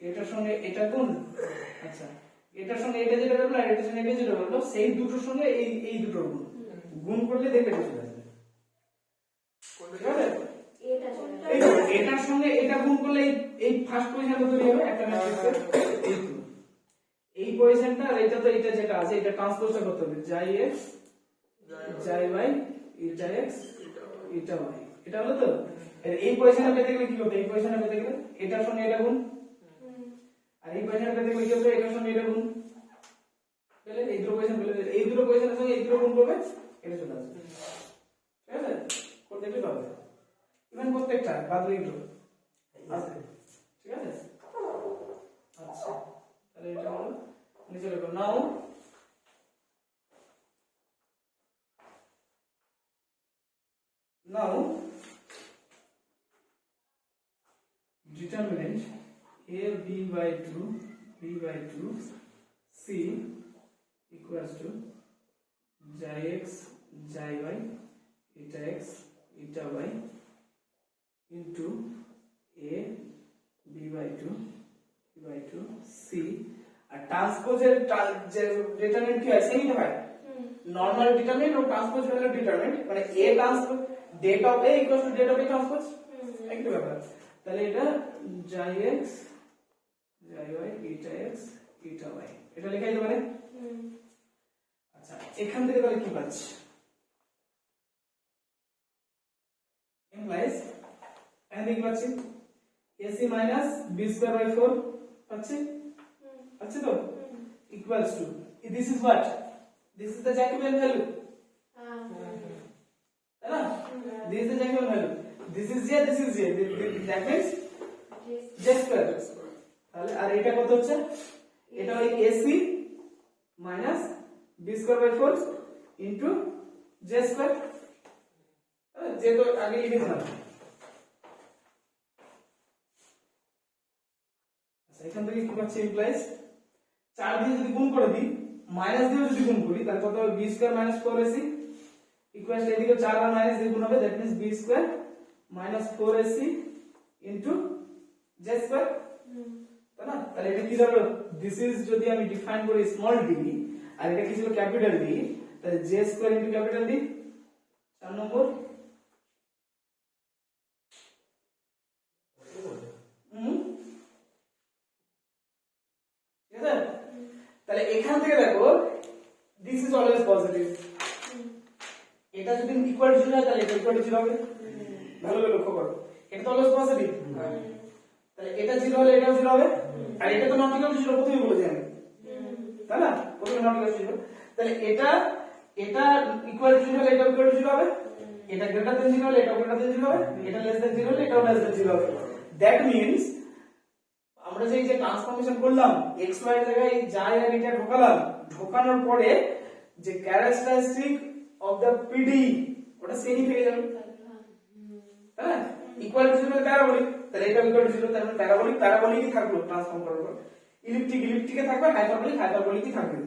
Speaker 1: এটার সঙ্গে এটা গুণ আচ্ছা এটার সঙ্গে এটা যেটা বেরোলো আর এটার সঙ্গে এটা যেটা বেরোলো সেই দুটোর সঙ্গে এই দুটোর গুণ গুণ করলে দেখবে এটা চলে আসবে ঠিক আছে এটার সঙ্গে এটা গুণ করলে এই ফার্স্ট পজিশনটা তৈরি হবে একটা ম্যাট্রিক্সের এই পজিশনটা আর এটা তো এটা যেটা আছে এটা ট্রান্সপোজটা করতে হবে যাই x যাই y এটা x এটা y এটা হলো তো এই পজিশনে পেতে গেলে কি হবে এই পজিশনে পেতে গেলে এটার সঙ্গে এটা গুণ আর এই পজিশনে পেতে গেলে কি হবে এটার সঙ্গে এটা গুণ তাহলে এই দুটো পজিশন পেলে এই দুটো পজিশনের সঙ্গে এই দুটো গুণ করবে এটা চলে আসবে ঠিক আছে করতে কি পাবে ইভেন প্রত্যেকটা বাদ দিয়ে দিও আছে ঠিক আছে আচ্ছা তাহলে এটা হলো নিচে লিখো নাও determinant a b by 2 c equals to j x j y eta x eta y into a b by 2 c আর ট্রান্সপোজের যে ডিটারমিনেন্ট কি হয় সেমই হয় নরমাল ডিটারমিনেন্ট ও ট্রান্সপোজ ভ্যালু ডিটারমিনেন্ট মানে a transpose det of a equals to det of a transpose একই ব্যাপার তাহলে এটা যাই x যাই y এটা x এটা y এটা লেখা যেতে পারে আচ্ছা এখান থেকে তাহলে কি পাচ্ছি implies এখান থেকে পাচ্ছি ac minus b square by 4 পাচ্ছি আচ্ছা তো equals to this is what this is the Jacobian value তাই না this is the Jacobian value this is j that means j square তাহলে আর এটা কত হচ্ছে এটা হয় ac minus b square by 4 into j square যে তো আগে লিখেছিলাম আচ্ছা এখান থেকে কি পাচ্ছি ইমপ্লাইজ 4 দিয়ে যদি গুণ করে দিই মাইনাস দিয়ে যদি গুণ করি তাহলে কত হবে b square minus 4ac equals এদিকে 4 আর মাইনাস দিয়ে গুণ হবে that means b square minus 4ac into j square তাই না তাহলে এটা কি দাঁড়ালো দিস ইজ যদি আমি ডিফাইন করি স্মল d আর এটা কি ছিল ক্যাপিটাল D তাহলে j square into capital D 4 নম্বর ঠিক আছে তাহলে এখান থেকে দেখো দিস ইজ অলওয়েজ পজিটিভ এটা যদি ইকুয়াল টু 0 হয় তাহলে এটা ইকুয়াল টু 0 হবে ভালো করে লক্ষ্য করো এটা তো অলওয়েজ পজিটিভ তাহলে এটা 0 হলে এটাও 0 হবে আর এটা তো নট ইকুয়াল টু 0 প্রথমেই বলেছি আমি তাই না প্রথমে নট ইকুয়াল টু 0 তাহলে এটা ইকুয়াল টু 0 হলে এটা ইকুয়াল টু 0 হবে এটা গ্রেটার দ্যান 0 হলে এটা গ্রেটার দ্যান 0 হবে এটা লেস দ্যান 0 হলে এটাও লেস দ্যান 0 হবে দ্যাট মিন্স আমরা যে ট্রান্সফরমেশন করলাম x y এর জায়গায় যাই আর এটা ঢোকালাম ঢোকানোর পরে যে ক্যারেক্টারিস্টিক অফ দা পিডি ওটা সেমই থেকে যাবে হ্যাঁ ইকুয়াল টু 0 প্যারাবোলিক তাহলে এটা ইকুয়াল টু 0 তাহলে প্যারাবোলিকই থাকলো ট্রান্সফর্ম করার পর ইলিপ্টিকে থাকবে হাইপারবোলিকই থাকবে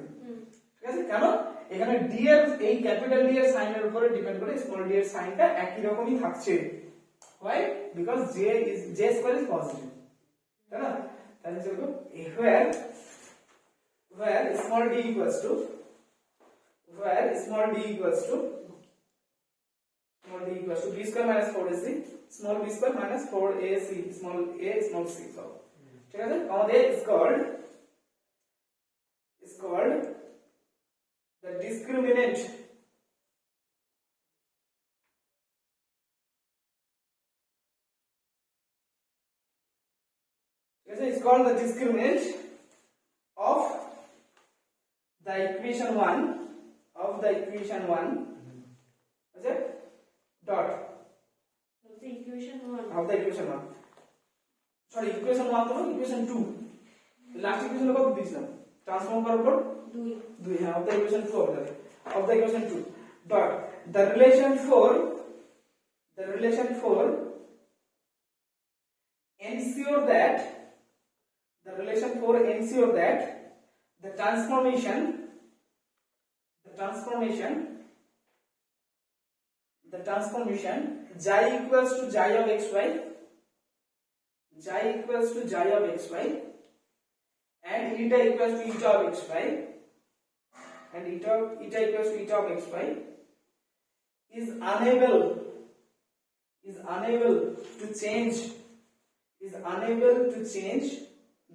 Speaker 1: ঠিক আছে? কেন এখানে d এর এই ক্যাপিটাল D এর সাইনের উপরে ডিপেন্ড করে স্মল d এর সাইনটা একই রকমই থাকছে। why? because j square is positive, তাই না? তাহলে দেখো where small d equals to b square minus 4ac, small b square minus 4ac, small c, so ঠিক আছে? আমাদের is called the discriminant is called the discriminant of the equation 1 okay dot
Speaker 2: the equation 1
Speaker 1: of the equation 1 sorry equation 1 তো equation 2 লাস্ট ইকুয়েশন কত দিয়েছিলাম ট্রান্সফর্ম করার পর 2 হ্যাঁ of the equation 2 of the equation 2 dot the relation for ensure that the transformation xi equals to xi of xy and eta equals to eta of xy is unable to change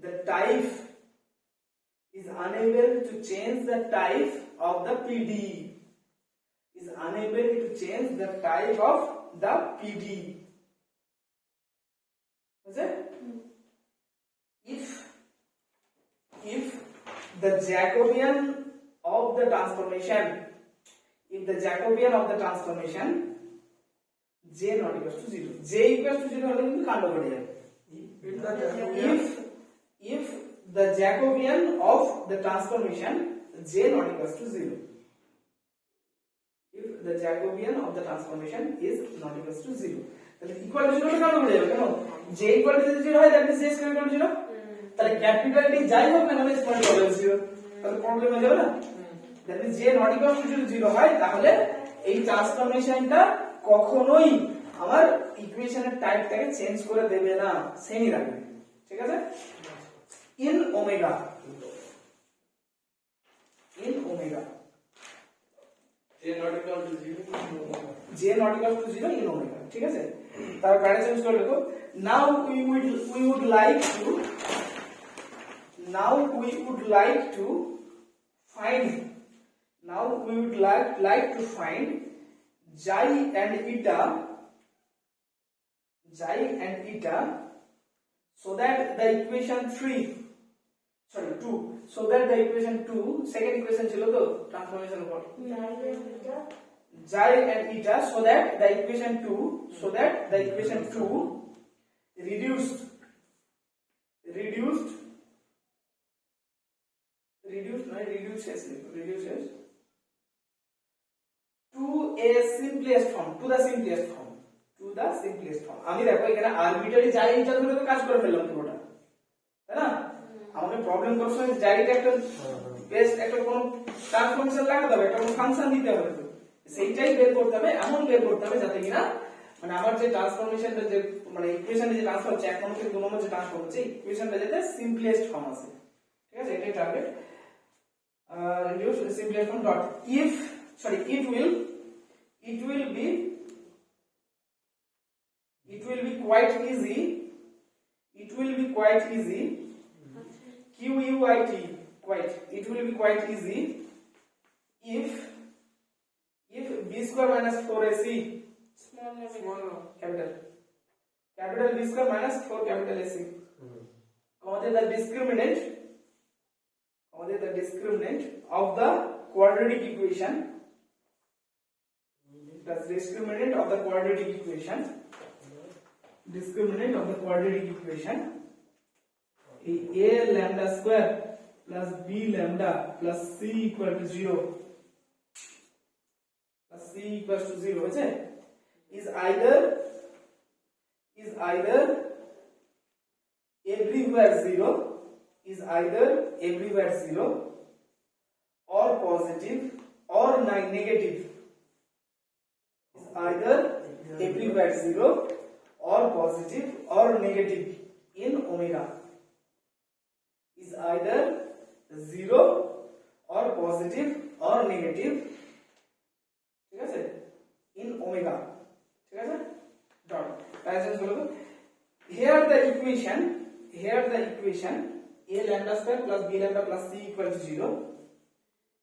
Speaker 1: the type of the PDE. If the Jacobian of the transformation j not equals to 0, j equals to 0 হলে কিন্তু কাণ্ড ঘটে যাবে। if the Jacobian of the transformation j not equals to 0, if the Jacobian of the transformation is not equals to 0, তাহলে ইকুয়াল টু 0 কাণ্ড ঘটে যাবে। কেন j ইকুয়াল টু 0 হয়, that means j square equal to 0, তাহলে ক্যাপিটাল D যাই হোক না কেন স্মল d হবে 0, তাহলে প্রবলেম হয়ে যাবে না। That means j not equals to 0 হয়, তাহলে এই ট্রান্সফরমেশনটা কখনোই আমার ইকুয়েশনের টাইপটাকে চেঞ্জ করে দেবে না, সেমই রাখবে। ঠিক আছে? in omega
Speaker 3: j not equal to 0
Speaker 1: in omega, ঠিক আছে? তারপর ব্র্যাকেট চেঞ্জ করে লেখো now we would like to find xi and eta so that the equation 2 second equation ছিল তো ট্রান্সফরমেশন উপর xi and eta so that the equation 2 reduced to a simplest form, to the simplest form। আমি দেখো এখানে আরবিটারি যাই এটা ধরে তো কাজ করে ফেললাম পুরোটা, তাই না? আমাকে প্রবলেম করার সময় যাইটা একটা বেস্ট একটা কোন ট্রান্সফরমেশন লাগাতে হবে, একটা কোন ফাংশন দিতে হবে, তো সেইটাই বের করতে হবে, এমন বের করতে হবে যাতে কিনা মানে আমার যে ট্রান্সফরমেশনটা যে মানে ইকুয়েশনে যে ট্রান্সফার হচ্ছে 1 নম্বর থেকে 2 নম্বর যে ট্রান্সফার হচ্ছে ইকুয়েশনটা যাতে সিম্পলেস্ট ফর্ম আসে। ঠিক আছে? এটাই target. reduce to the simplest form dot it will be quite easy it will be quite easy if b square minus 4ac
Speaker 2: small
Speaker 1: capital B square minus 4 capital AC the discriminant of the quadratic equation a lambda square plus b lambda plus c equal to 0 হয়েছে is either everywhere 0 or positive or negative is either everywhere 0 or positive or negative in omega is either 0 or positive or negative ঠিক আছে in omega ঠিক আছে dot প্যারাগ্রাফ বলবো here the equation a lambda square plus b lambda plus c equal to 0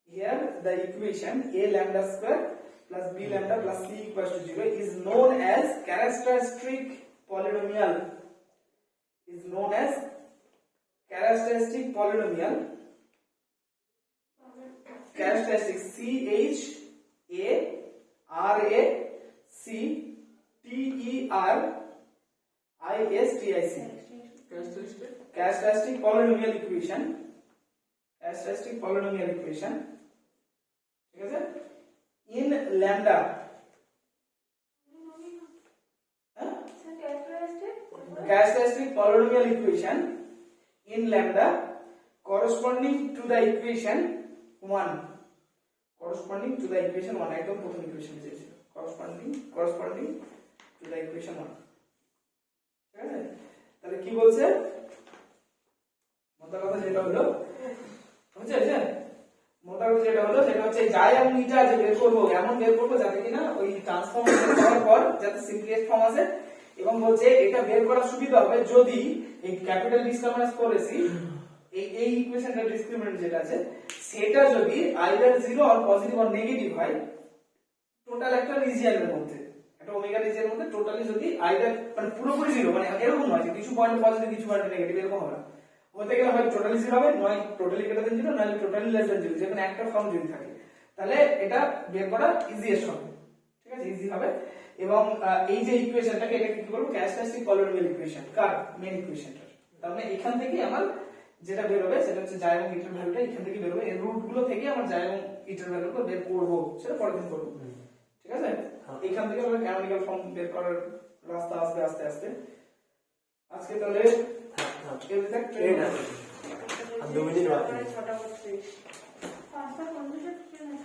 Speaker 1: here the equation a lambda square plus b lambda plus c equals to 0 is known as characteristic polynomial characteristic C H A R A C T E R I S T I C characteristic polynomial equation ঠিক আছে in lambda characteristic polynomial equation in lambda corresponding to the equation 1 একদম প্রথম ইকুয়েশন দিয়েছে corresponding to the equation 1 ঠিক আছে তাহলে কি বলছে মোটা কথা যেটা হলো যেটা হচ্ছে যাই এবং ইটা যে বের করব এমন বের করব যাতে কিনা ওই ট্রান্সফরমেশন করার পর যাতে সিম্পলিফাইড ফর্ম আসে এবং বলছে এটা বের করার সুবিধা হবে যদি এই ক্যাপিটাল ডিসক্রিমিনেন্ট করেছি এই ইকুয়েশনটা ডিসক্রিমিনেন্ট যেটা আছে সেটা যদি either 0 or positive or negative হয় টোটাল একটা রিজিয়নের মধ্যে একটা ওমেগা রিজিয়নের মধ্যে টোটালি যদি আইদার মানে পুরোপুরি 0 মানে এরকম নয় যে কিছু পয়েন্ট পজিটিভ কিছু পয়েন্ট নেগেটিভ এরকম হবে না হতে গেলে হয় টোটালি 0 হবে নয় টোটালি গ্রেটার দেন 0 নয় টোটালি লেস দেন 0 যেখানে একটা ফর্ম যদি থাকে তাহলে এটা বের করা ইজিয়েস্ট হবে ঠিক আছে ইজি হবে এবং এই যে ইকুয়েশনটাকে এটাকে কি বলবো ক্যারেক্টারিস্টিক পলিনোমিয়াল ইকুয়েশন কার মেইন ইকুয়েশনটা তার মানে এখান থেকে আমার যেটা বের হবে সেটা হচ্ছে জায় এবং ইটার ভ্যালুটা এখান থেকে বের হবে এর রুট গুলো থেকে আমরা জায় এবং ইটার ভ্যালুগুলো বের করব সেটা পরের দিন করব ঠিক আছে এখান থেকে আমরা ক্যানোনিক্যাল ফর্ম বের করার রাস্তা আস্তে আস্তে আজকে তাহলে
Speaker 4: আর 2 মিনিট বাকি
Speaker 2: 6টা 35